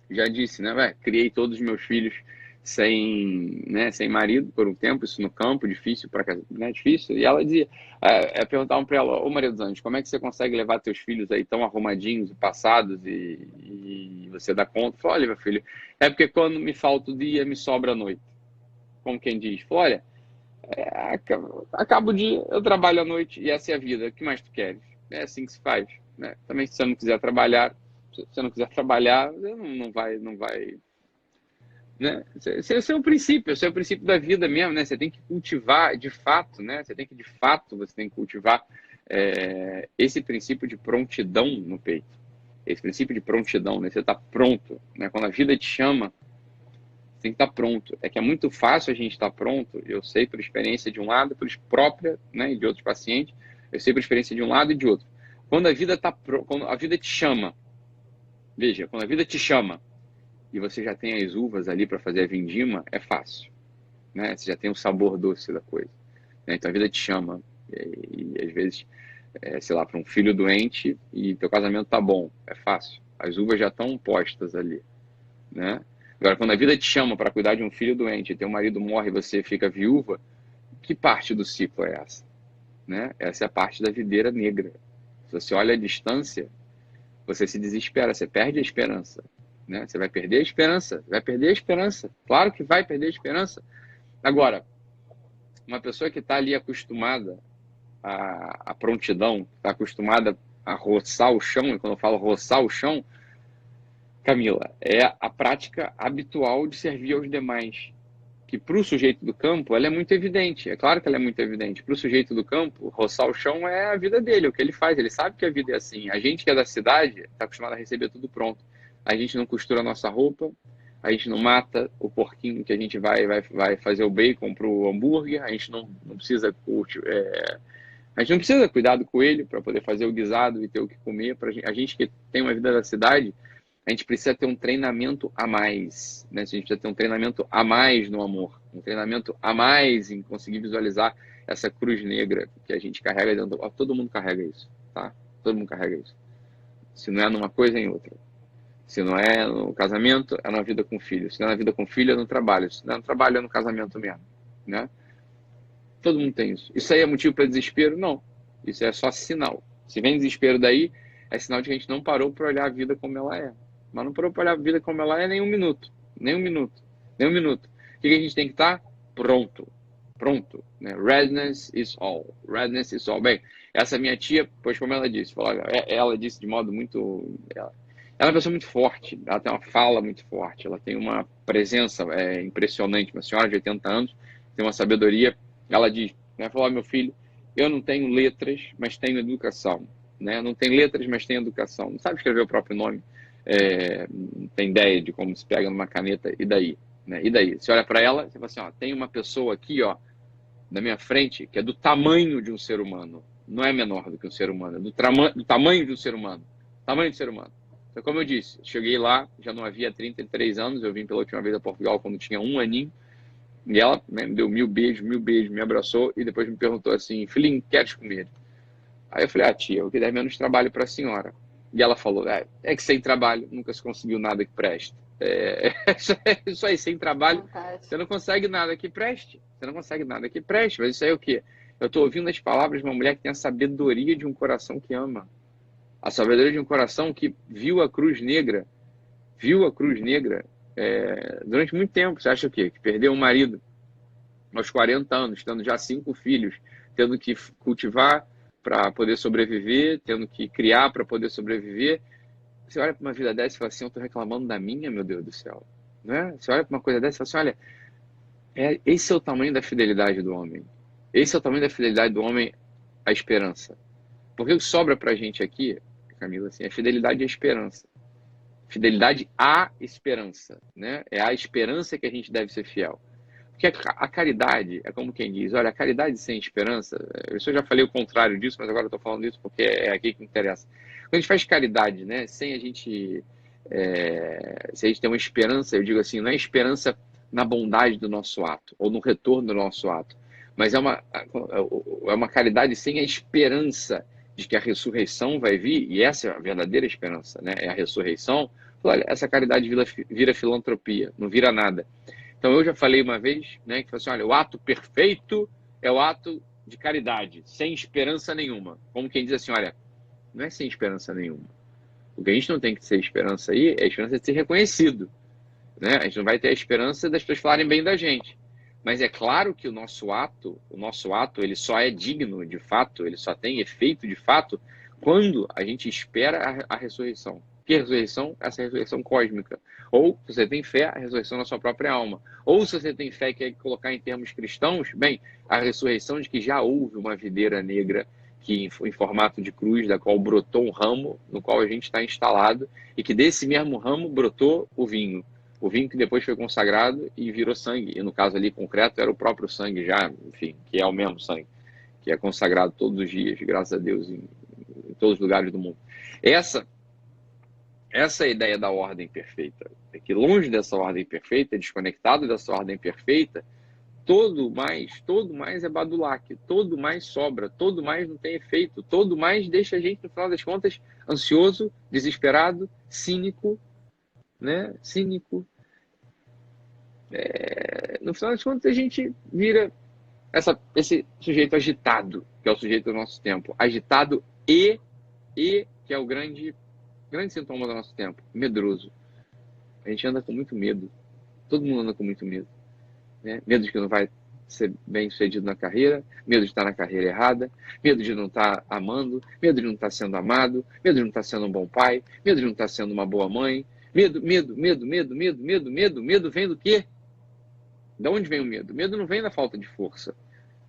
já disse, né, criei todos os meus filhos sem marido por um tempo, isso no campo, difícil, né, difícil. E ela dizia, perguntavam para ela, ô Maria dos Anjos, como é que você consegue levar teus filhos aí tão arrumadinhos, passados, e você dá conta? Falei, olha, meu filho, é porque quando me falta o dia, me sobra a noite. Como quem diz, olha, acabo o dia, eu trabalho à noite e essa é a vida, o que mais tu queres? É assim que se faz, né? Também se você não quiser trabalhar, você não vai né? Esse é o princípio, esse é o princípio da vida mesmo, né? Você tem que cultivar de fato, né? Você tem que, de fato, você tem que cultivar esse princípio de prontidão no peito. Esse princípio de prontidão, né? Você está pronto, né? Quando a vida te chama, você tem que estar pronto. É que é muito fácil a gente estar pronto, eu sei por experiência de um lado, por própria, né, e de outros pacientes, eu sei por experiência de um lado e de outro. Quando a vida quando a vida te chama, veja, quando a vida te chama e você já tem as uvas ali para fazer a vindima, é fácil, né? Você já tem o sabor doce da coisa, né? Então a vida te chama e às vezes, sei lá, para um filho doente e teu casamento tá bom, é fácil. As uvas já estão postas ali, né? Agora, quando a vida te chama para cuidar de um filho doente, teu marido morre e você fica viúva, que parte do ciclo é essa? Né? Essa é a parte da videira negra. Se você olha a distância, você se desespera, você perde a esperança. Né? Você vai perder a esperança, vai perder a esperança. Claro que vai perder a esperança. Agora, uma pessoa que está ali acostumada à prontidão, está acostumada a roçar o chão, e quando eu falo roçar o chão, Camila, é a prática habitual de servir aos demais, que para o sujeito do campo ela é muito evidente, é claro que ela é muito evidente. Para o sujeito do campo, roçar o chão é a vida dele, é o que ele faz, ele sabe que a vida é assim. A gente que é da cidade está acostumado a receber tudo pronto. A gente não costura a nossa roupa, a gente não mata o porquinho que a gente vai fazer o bacon para o hambúrguer, a gente não precisa a gente não precisa cuidar do coelho para poder fazer o guisado e ter o que comer. A gente que tem uma vida da cidade, a gente precisa ter um treinamento a mais, né? A gente precisa ter um treinamento a mais no amor, um treinamento a mais em conseguir visualizar essa cruz negra que a gente carrega dentro. Todo mundo carrega isso, tá? Todo mundo carrega isso. Se não é numa coisa, é em outra. Se não é no casamento, é na vida com filho. Se não é na vida com filho, é no trabalho. Se não é no trabalho, é no casamento mesmo, né? Todo mundo tem isso. Isso aí é motivo para desespero? Não. Isso é só sinal. Se vem desespero daí, é sinal de que a gente não parou para olhar a vida como ela é. Mas não parou para olhar a vida como ela é nem um minuto. Nem um minuto. Nem um minuto. O que a gente tem que estar? Pronto. Pronto. Né? Readiness is all. Readiness is all. Bem, essa minha tia, pois como ela disse, ela disse de modo muito... Ela é uma pessoa muito forte. Ela tem uma fala muito forte. Ela tem uma presença impressionante. Uma senhora de 80 anos tem uma sabedoria. Ela diz, né, falou, meu filho, eu não tenho letras, mas tenho educação. Né? Não tenho letras, mas tenho educação. Não sabe escrever o próprio nome. Não tem ideia de como se pega numa caneta, e daí? Né? E daí? Você olha para ela, você fala assim, ó, tem uma pessoa aqui, ó, na minha frente, que é do tamanho de um ser humano. Não é menor do que um ser humano, é do tamanho de um ser humano. Tamanho de ser humano. Então, como eu disse, cheguei lá, já não havia 33 anos, eu vim pela última vez a Portugal quando tinha 1 aninho, e ela, né, me deu 1000 beijos, me abraçou e depois me perguntou assim, filhinho, queres comer? Aí eu falei, tia, eu queria menos trabalho para a senhora. E ela falou, é que sem trabalho nunca se conseguiu nada que preste. Isso aí, sem trabalho, você não consegue nada que preste. Você não consegue nada que preste. Mas isso aí é o quê? Eu estou ouvindo as palavras de uma mulher que tem a sabedoria de um coração que ama. A sabedoria de um coração que viu a cruz negra durante muito tempo. Você acha o quê? Que perdeu um marido aos 40 anos, tendo já 5 filhos, tendo que cultivar para poder sobreviver, tendo que criar para poder sobreviver. Você olha para uma vida dessa e fala assim, eu estou reclamando da minha, meu Deus do céu. Né? Você olha para uma coisa dessa e fala assim, olha, esse é o tamanho da fidelidade do homem. Esse é o tamanho da fidelidade do homem à esperança. Porque o que sobra para a gente aqui, Camila, assim, é fidelidade à esperança. Fidelidade à esperança. Né? É a esperança que a gente deve ser fiel. Porque a caridade é como quem diz, olha, a caridade sem esperança, eu já falei o contrário disso, mas agora eu estou falando isso porque é aqui que interessa. Quando a gente faz caridade, né, sem a gente, se a gente tem uma esperança, eu digo assim, não é esperança na bondade do nosso ato, ou no retorno do nosso ato, mas é uma caridade sem a esperança de que a ressurreição vai vir, e essa é a verdadeira esperança, né, é a ressurreição. Olha, essa caridade vira filantropia, não vira nada. Então, eu já falei uma vez, né, que falou assim, olha, o ato perfeito é o ato de caridade, sem esperança nenhuma. Como quem diz assim, olha, não é sem esperança nenhuma. O que a gente não tem que ter esperança aí é a esperança de ser reconhecido. Né? A gente não vai ter a esperança das pessoas falarem bem da gente. Mas é claro que o nosso ato, ele só é digno de fato, ele só tem efeito de fato, quando a gente espera a ressurreição. Que ressurreição? Essa ressurreição cósmica. Ou, se você tem fé, a ressurreição da sua própria alma. Ou, se você tem fé e quer colocar em termos cristãos, bem, a ressurreição de que já houve uma videira negra que, em formato de cruz, da qual brotou um ramo, no qual a gente está instalado, e que desse mesmo ramo brotou o vinho. O vinho que depois foi consagrado e virou sangue. E no caso ali concreto era o próprio sangue já, enfim, que é o mesmo sangue, que é consagrado todos os dias, graças a Deus, em todos os lugares do mundo. Essa é a ideia da ordem perfeita. É que longe dessa ordem perfeita, desconectado dessa ordem perfeita, todo mais é badulaque, todo mais sobra, todo mais não tem efeito, todo mais deixa a gente, no final das contas, ansioso, desesperado, cínico, né? Cínico. No final das contas, a gente vira esse sujeito agitado, que é o sujeito do nosso tempo. Agitado e que é o grande sintoma do nosso tempo, medroso. A gente anda com muito medo. Todo mundo anda com muito medo. Né? Medo de que não vai ser bem sucedido na carreira, medo de estar na carreira errada, medo de não estar amando, medo de não estar sendo amado, medo de não estar sendo um bom pai, medo de não estar sendo uma boa mãe. Medo vem do quê? De onde vem o medo? O medo não vem da falta de força.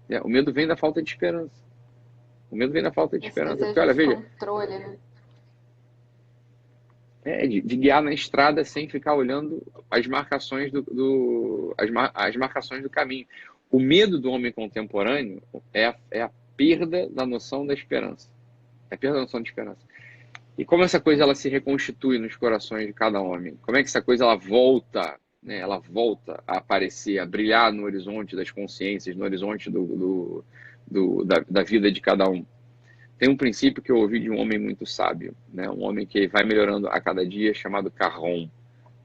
Né? O medo vem da falta de esperança. O medo vem da falta de esperança. Porque, olha, veja, controle, né? De guiar na estrada sem ficar olhando as marcações as marcações do caminho. O medo do homem contemporâneo é a perda da noção da esperança. É a perda da noção de esperança. E como essa coisa ela se reconstitui nos corações de cada homem? Como é que essa coisa ela volta, né? Ela volta a aparecer, a brilhar no horizonte das consciências, no horizonte da vida de cada um? Tem um princípio que eu ouvi de um homem muito sábio, né? Um homem que vai melhorando a cada dia, chamado Carron.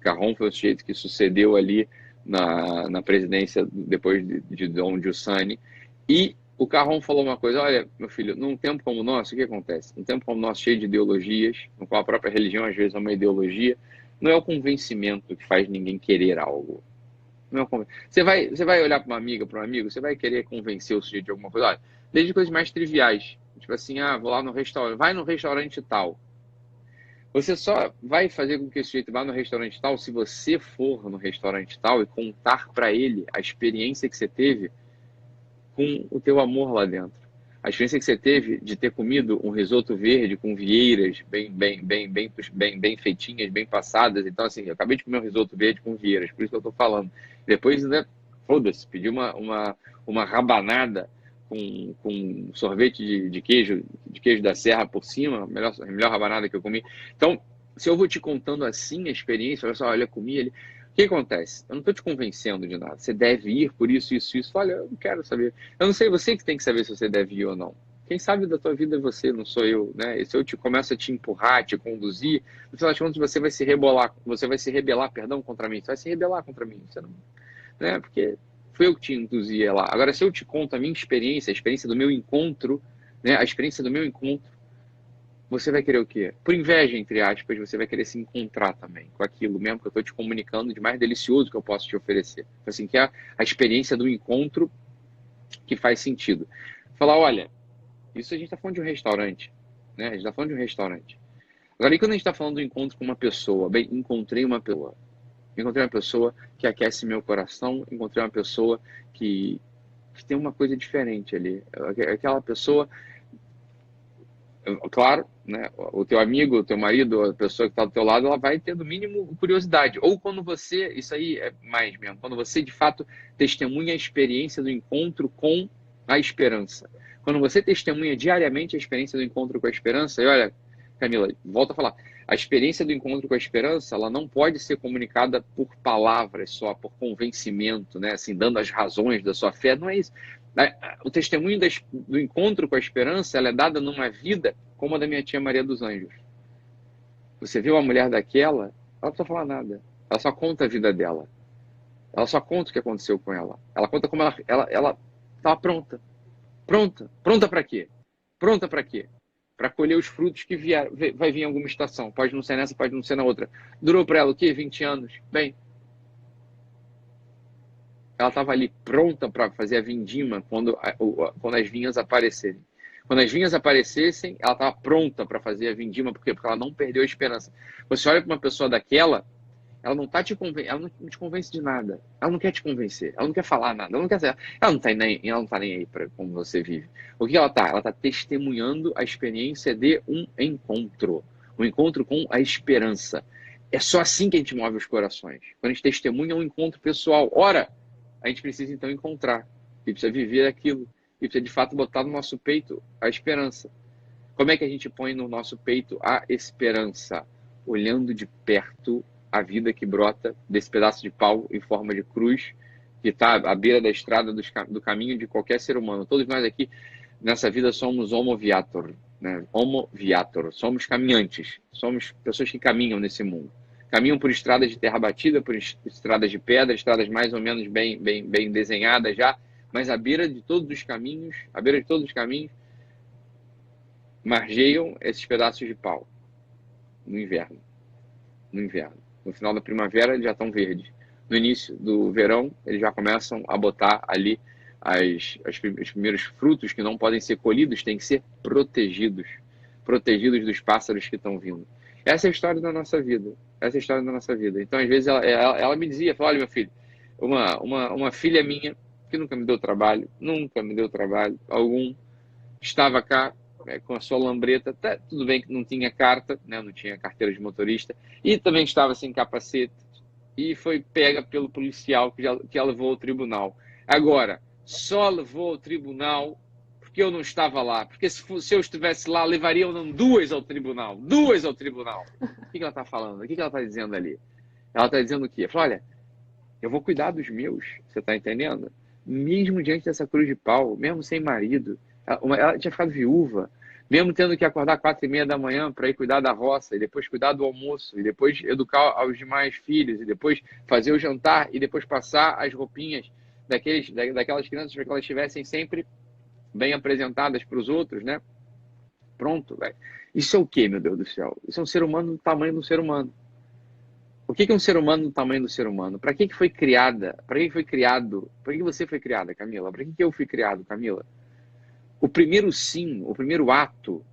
Carron foi o sujeito que sucedeu ali na presidência depois de Dom Giussani. E o Carron falou uma coisa: olha, meu filho, num tempo como o nosso, o que acontece? Num tempo como o nosso, cheio de ideologias, no qual a própria religião às vezes é uma ideologia, não é o convencimento que faz ninguém querer algo. Não é você vai olhar para uma amiga, para um amigo, você vai querer convencer o sujeito de alguma coisa. Olha, desde coisas mais triviais. Tipo assim, vou lá no restaurante, vai no restaurante tal. Você só vai fazer com que esse sujeito vá no restaurante tal se você for no restaurante tal e contar para ele a experiência que você teve com o teu amor lá dentro. A experiência que você teve de ter comido um risoto verde com vieiras bem feitinhas, bem passadas. Então, assim, eu acabei de comer um risoto verde com vieiras, por isso que eu estou falando. Depois, né, foda-se, pedi uma rabanada com sorvete de queijo da serra por cima, a melhor rabanada que eu comi. Então, se eu vou te contando assim a experiência, olha só, olha, comi ali. O que acontece? Eu não estou te convencendo de nada. Você deve ir por isso, isso, isso. Olha, eu não quero saber. Eu não sei, você que tem que saber se você deve ir ou não. Quem sabe da tua vida é você, não sou eu, né? E se eu começo a te empurrar, te conduzir, no final das contas você vai se rebelar, perdão, contra mim. Você vai se rebelar contra mim, você não, né? Porque foi eu que te induzia lá. Agora, se eu te conto a minha experiência, a experiência do meu encontro, né? A experiência do meu encontro, você vai querer o quê? Por inveja, entre aspas, você vai querer se encontrar também com aquilo mesmo que eu estou te comunicando de mais delicioso que eu posso te oferecer. Assim, que é a experiência do encontro que faz sentido. Falar, olha, isso a gente está falando de um restaurante, né? A gente está falando de um restaurante. Agora, e quando a gente está falando do encontro com uma pessoa? Bem, encontrei uma pessoa que aquece meu coração, encontrei uma pessoa que tem uma coisa diferente ali. Aquela pessoa... Claro, né? O teu amigo, o teu marido, a pessoa que está do teu lado, ela vai ter no mínimo curiosidade. Ou quando você, isso aí é mais mesmo, quando você de fato testemunha a experiência do encontro com a esperança. Quando você testemunha diariamente a experiência do encontro com a esperança, e olha, Camila, volta a falar, a experiência do encontro com a esperança, ela não pode ser comunicada por palavras só, por convencimento, né? Assim, dando as razões da sua fé, não é isso. O testemunho do encontro com a esperança, ela é dada numa vida como a da minha tia Maria dos Anjos. Você vê uma mulher daquela, ela não precisa falar nada. Ela só conta a vida dela. Ela só conta o que aconteceu com ela. Ela conta como ela estava pronta. Pronta para quê? Pronta para quê? Para colher os frutos que vai vir em alguma estação. Pode não ser nessa, pode não ser na outra. Durou para ela o quê? 20 anos. Bem, ela estava ali pronta para fazer a vindima quando as vinhas aparecerem. Quando as vinhas aparecessem, ela estava pronta para fazer a vindima, por quê? Porque ela não perdeu a esperança. Você olha para uma pessoa daquela, ela não tá te conven... ela não te convence de nada. Ela não quer te convencer, ela não quer falar nada, ela não quer ser... ela não tá nem aí para como você vive. O que ela tá? Ela tá testemunhando a experiência de um encontro, um encontro com a esperança. É só assim que a gente move os corações. Quando a gente testemunha um encontro pessoal. Ora, a gente precisa então encontrar, e precisa viver aquilo, e precisa de fato botar no nosso peito a esperança. Como é que a gente põe no nosso peito a esperança? Olhando de perto a vida que brota desse pedaço de pau em forma de cruz, que está à beira da estrada do caminho de qualquer ser humano. Todos nós aqui, nessa vida, somos homo viator, né? Homo viator, somos caminhantes, somos pessoas que caminham nesse mundo. Caminham por estradas de terra batida, por estradas de pedra, estradas mais ou menos bem desenhadas já, mas à beira de todos os caminhos, margeiam esses pedaços de pau no inverno. No final da primavera, eles já estão verdes. No início do verão, eles já começam a botar ali os primeiros frutos que não podem ser colhidos, têm que ser protegidos dos pássaros que estão vindo. Essa é a história da nossa vida. Então, às vezes, ela me dizia, olha, meu filho, uma filha minha, que nunca me deu trabalho algum, estava cá com a sua lambreta, tudo bem que não tinha carta, né, não tinha carteira de motorista, e também estava sem capacete, e foi pega pelo policial que a levou ao tribunal. Agora, só levou ao tribunal porque eu não estava lá, porque se eu estivesse lá, levariam duas ao tribunal. O que ela está falando? O que ela está dizendo ali? Ela está dizendo o quê? Ela fala, olha, eu vou cuidar dos meus, você está entendendo? Mesmo diante dessa cruz de pau, mesmo sem marido, ela tinha ficado viúva, mesmo tendo que acordar 4h30 da manhã para ir cuidar da roça, e depois cuidar do almoço, e depois educar os demais filhos, e depois fazer o jantar, e depois passar as roupinhas daquelas crianças para que elas estivessem sempre bem apresentadas para os outros, né? Pronto, velho. Isso é o quê, meu Deus do céu? Isso é um ser humano do tamanho do ser humano. O que é um ser humano do tamanho do ser humano? Para que foi criada? Para que foi criado? Para que você foi criada, Camila? Para que eu fui criado, Camila? O primeiro sim, o primeiro ato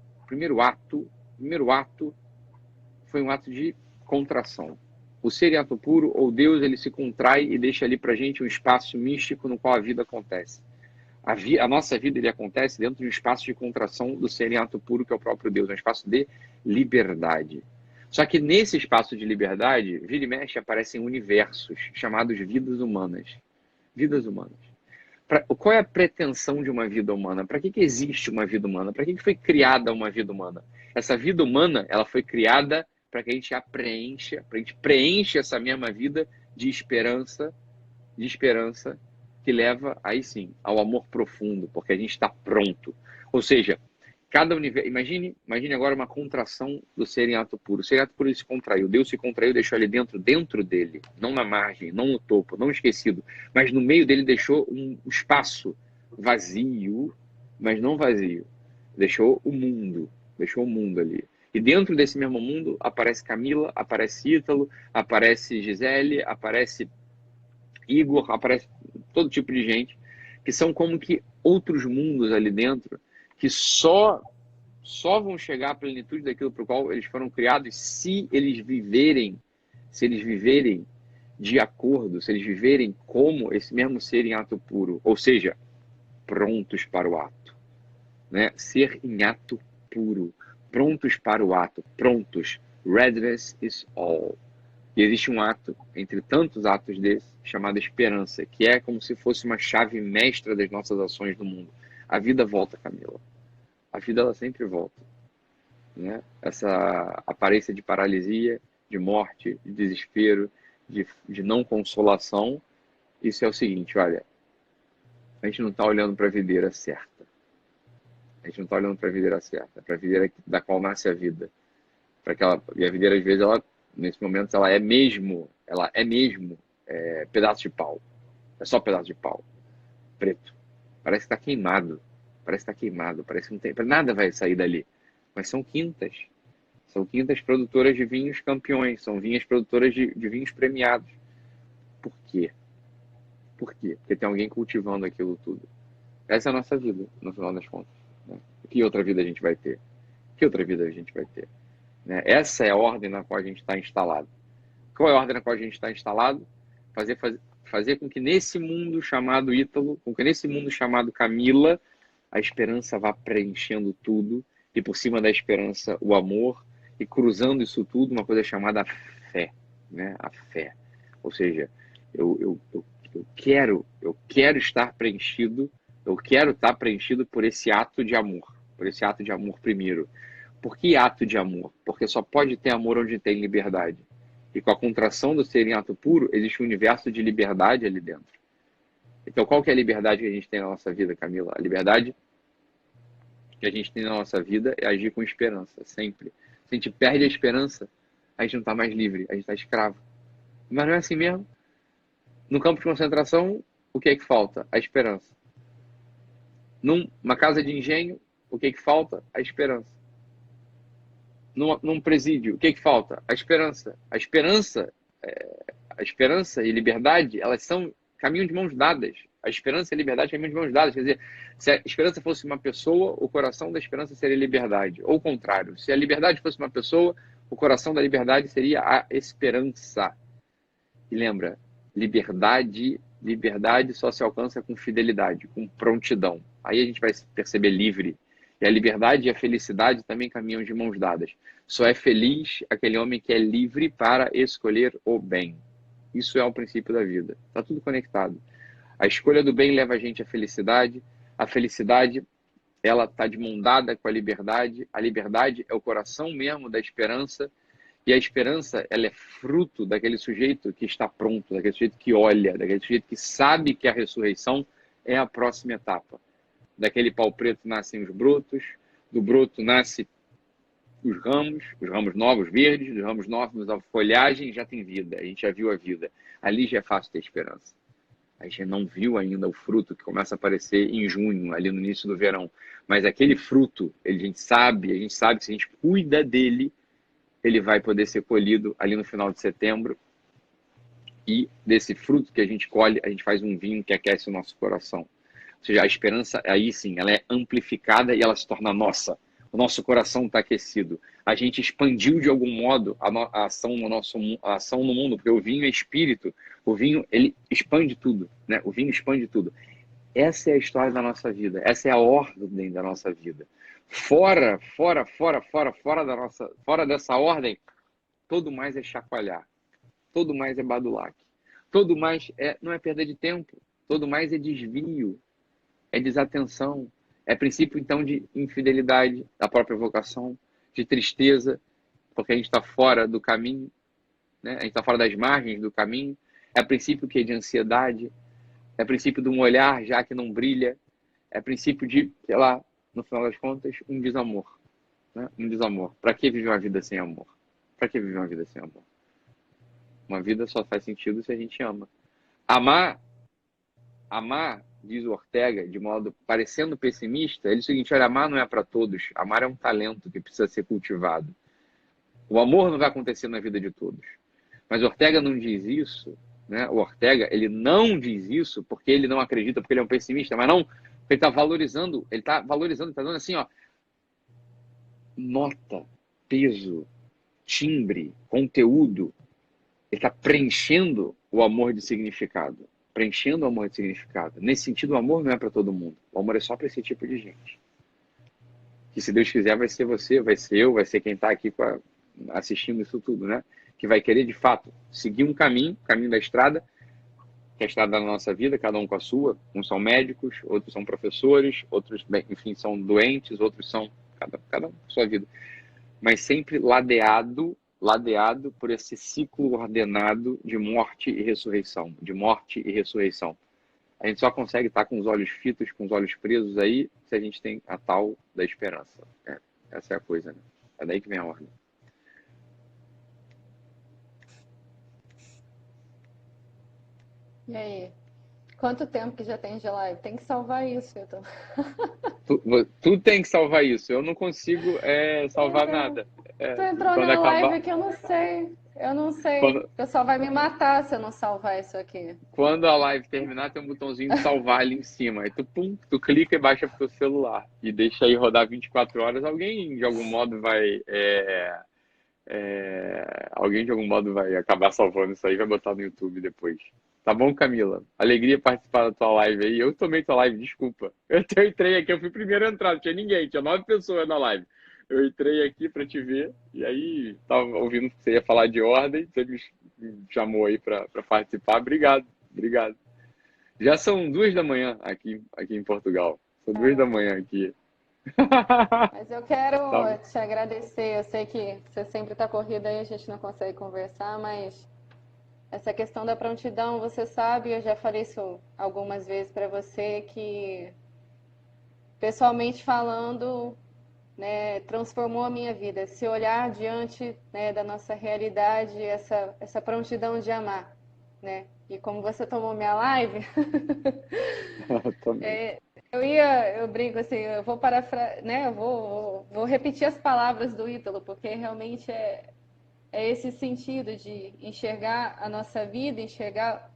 foi um ato de contração. O ser em ato puro, ou Deus, ele se contrai e deixa ali para a gente um espaço místico no qual a vida acontece. A nossa vida ele acontece dentro de um espaço de contração do ser em ato puro, que é o próprio Deus, um espaço de liberdade. Só que nesse espaço de liberdade, vira e mexe, aparecem universos chamados vidas humanas. Vidas humanas. Qual é a pretensão de uma vida humana? Para que existe uma vida humana? Para que foi criada uma vida humana? Essa vida humana, ela foi criada para que a gente preencha essa mesma vida de esperança, que leva, aí sim, ao amor profundo, porque a gente está pronto. Ou seja, cada universo. Imagine agora uma contração do ser em ato puro. O ser em ato puro ele se contraiu. Deus se contraiu, deixou ele dentro dele, não na margem, não no topo, não esquecido, mas no meio dele deixou um espaço vazio, mas não vazio. Deixou o mundo ali. E dentro desse mesmo mundo aparece Camila, aparece Ítalo, aparece Gisele, aparece Igor, aparece todo tipo de gente, que são como que outros mundos ali dentro, que só vão chegar à plenitude daquilo para o qual eles foram criados se eles viverem de acordo, se eles viverem como esse mesmo ser em ato puro, ou seja, prontos para o ato, né? Ser em ato puro, prontos para o ato, prontos, readiness is all. E existe um ato, entre tantos atos desses, chamado esperança, que é como se fosse uma chave mestra das nossas ações no mundo. A vida volta, Camila. A vida, ela sempre volta. Né? Essa aparência de paralisia, de morte, de desespero, de não consolação, isso é o seguinte, olha, a gente não está olhando para a videira certa. A gente não está olhando para a videira certa, para a videira da qual nasce a vida. E a videira, às vezes, nesse momento, ela é mesmo pedaço de pau. É só pedaço de pau. Preto. Parece que está queimado. Parece que não tem. Nada vai sair dali. Mas são quintas. São quintas produtoras de vinhos campeões. São vinhas produtoras de vinhos premiados. Por quê? Porque tem alguém cultivando aquilo tudo. Essa é a nossa vida, no final das contas. Né? Que outra vida a gente vai ter? Que outra vida a gente vai ter? Né? Essa é a ordem na qual a gente está instalado. Qual é a ordem na qual a gente está instalado? Fazer com que nesse mundo chamado Ítalo, com que nesse mundo chamado Camila, a esperança vá preenchendo tudo, e por cima da esperança o amor, e cruzando isso tudo uma coisa chamada fé, né? A fé. Ou seja, eu quero estar preenchido, eu quero estar preenchido por esse ato de amor primeiro. Por que ato de amor? Porque só pode ter amor onde tem liberdade. E com a contração do ser em ato puro, existe um universo de liberdade ali dentro. Então, qual que é a liberdade que a gente tem na nossa vida, Camila? A liberdade que a gente tem na nossa vida é agir com esperança, sempre. Se a gente perde a esperança, a gente não está mais livre, a gente está escravo. Mas não é assim mesmo. No campo de concentração, o que é que falta? A esperança. Numa casa de engenho, o que é que falta? A esperança. Num presídio, o que é que falta? A esperança. A esperança e liberdade, elas caminham de mãos dadas. A esperança e a liberdade caminham de mãos dadas. Quer dizer, se a esperança fosse uma pessoa, o coração da esperança seria liberdade. Ou o contrário. Se a liberdade fosse uma pessoa, o coração da liberdade seria a esperança. E lembra, liberdade só se alcança com fidelidade, com prontidão. Aí a gente vai se perceber livre. E a liberdade e a felicidade também caminham de mãos dadas. Só é feliz aquele homem que é livre para escolher o bem. Isso é o princípio da vida. Está tudo conectado. A escolha do bem leva a gente à felicidade. A felicidade, ela está de mão dada com a liberdade. A liberdade é o coração mesmo da esperança. E a esperança, ela é fruto daquele sujeito que está pronto, daquele sujeito que olha, daquele sujeito que sabe que a ressurreição é a próxima etapa. Daquele pau preto nascem os brotos, do broto nascem os ramos novos, verdes, dos ramos novos, a folhagem já tem vida, a gente já viu a vida. Ali já é fácil ter esperança. A gente não viu ainda o fruto que começa a aparecer em junho, ali no início do verão. Mas aquele fruto, a gente sabe que se a gente cuida dele, ele vai poder ser colhido ali no final de setembro. E desse fruto que a gente colhe, a gente faz um vinho que aquece o nosso coração. Ou seja, a esperança, aí sim, ela é amplificada e ela se torna nossa. O nosso coração está aquecido. A gente expandiu de algum modo a ação no mundo, porque o vinho é espírito. O vinho, ele expande tudo, né? O vinho expande tudo. Essa é a história da nossa vida. Essa é a ordem da nossa vida. Fora dessa ordem, todo mais é chacoalhar. Todo mais é badulaque. Todo mais não é perda de tempo. Todo mais é desvio. É desatenção, é princípio, então, de infidelidade da própria vocação, de tristeza, porque a gente está fora do caminho, né? A gente está fora das margens do caminho, é princípio que é de ansiedade, é princípio de um olhar já que não brilha, é princípio de, sei lá, no final das contas, um desamor, né? Um desamor. Para que viver uma vida sem amor? Para que viver uma vida sem amor? Uma vida só faz sentido se a gente ama. Amar, diz o Ortega, de modo parecendo pessimista, ele diz o seguinte: olha, amar não é para todos, amar é um talento que precisa ser cultivado. O amor não vai acontecer na vida de todos. Mas Ortega não diz isso, né? O Ortega, ele não diz isso porque ele não acredita, porque ele é um pessimista, mas não, ele está valorizando, está dando assim, ó, nota, peso, timbre, conteúdo. Ele está preenchendo o amor de significado. Preenchendo o amor de significado. Nesse sentido, o amor não é para todo mundo. O amor é só para esse tipo de gente. Que se Deus quiser, vai ser você, vai ser eu, vai ser quem está aqui assistindo isso tudo, né? Que vai querer, de fato, seguir um caminho, o caminho da estrada, que é a estrada da nossa vida, cada um com a sua. Uns são médicos, outros são professores, outros, bem, enfim, são doentes, outros são... Cada um com a sua vida. Mas sempre ladeado por esse ciclo ordenado de morte e ressurreição, de morte e ressurreição. A gente só consegue estar com os olhos fitos, com os olhos presos aí, se a gente tem a tal da esperança. Essa é a coisa, né? É daí que vem a ordem. E aí? Quanto tempo que já tem de live? Tem que salvar isso, então. Tu tem que salvar isso. Eu não consigo salvar nada. Tu entrou Quando na live acabar... que eu não sei. Eu não sei. Quando, O pessoal vai me matar se eu não salvar isso aqui. quando a live terminar, tem um botãozinho de salvar ali em cima. Aí tu, pum, tu clica e baixa pro teu celular. E deixa aí rodar 24 horas. Alguém, de algum modo, alguém, de algum modo, vai acabar salvando isso aí e vai botar no YouTube depois. Tá bom, Camila? Alegria participar da tua live aí. Eu tomei tua live, desculpa. Eu entrei aqui, eu fui primeiro a entrar, não tinha ninguém, tinha 9 pessoas na live. Eu entrei aqui pra te ver e aí tava ouvindo que você ia falar de ordem, você me chamou aí pra participar. Obrigado, obrigado. Já são 2 da manhã aqui em Portugal. São 2 da manhã aqui. Mas eu quero Tá bom. te agradecer. Eu sei que você sempre está corrida aí, a gente não consegue conversar, mas essa questão da prontidão, você sabe, eu já falei isso algumas vezes para você, que pessoalmente falando, né, transformou a minha vida. Se olhar diante, né, da nossa realidade, essa prontidão de amar, né? E como você tomou minha live, Também. eu brinco assim, eu vou né, vou repetir as palavras do Ítalo, porque realmente é esse sentido de enxergar a nossa vida, enxergar,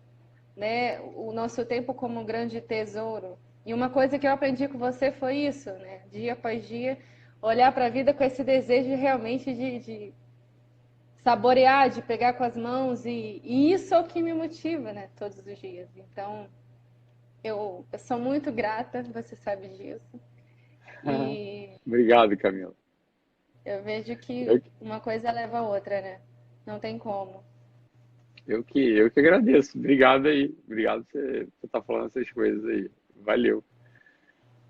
né, o nosso tempo como um grande tesouro. E uma coisa que eu aprendi com você foi isso, né? Dia após dia, olhar para a vida com esse desejo realmente de saborear, de pegar com as mãos, e isso é o que me motiva, né, todos os dias. Então, eu sou muito grata, você sabe disso. E Obrigado, Camila. eu vejo que Eu, uma coisa leva a outra, né? Não tem como. eu que agradeço. Obrigado aí. Obrigado por estar falando essas coisas aí. Valeu.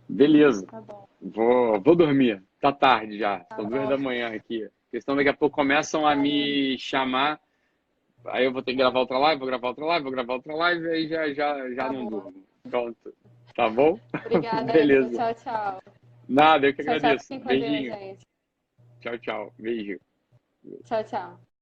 Beleza. Tá bom, Vou dormir. Tá tarde já. tá São duas bom. da manhã aqui. Questão daqui a pouco começam a Valeu. me chamar. Aí eu vou ter que gravar outra live, vou gravar outra live, vou gravar outra live, aí já Tá não bom. durmo. Pronto. Tá bom? Obrigada, Ítalo. Beleza. Tchau, tchau. Nada, eu que Tchau, tchau. agradeço. Fiquem com Deus, Beijinho. gente. Tchau, tchau. Beijo. Tchau, tchau.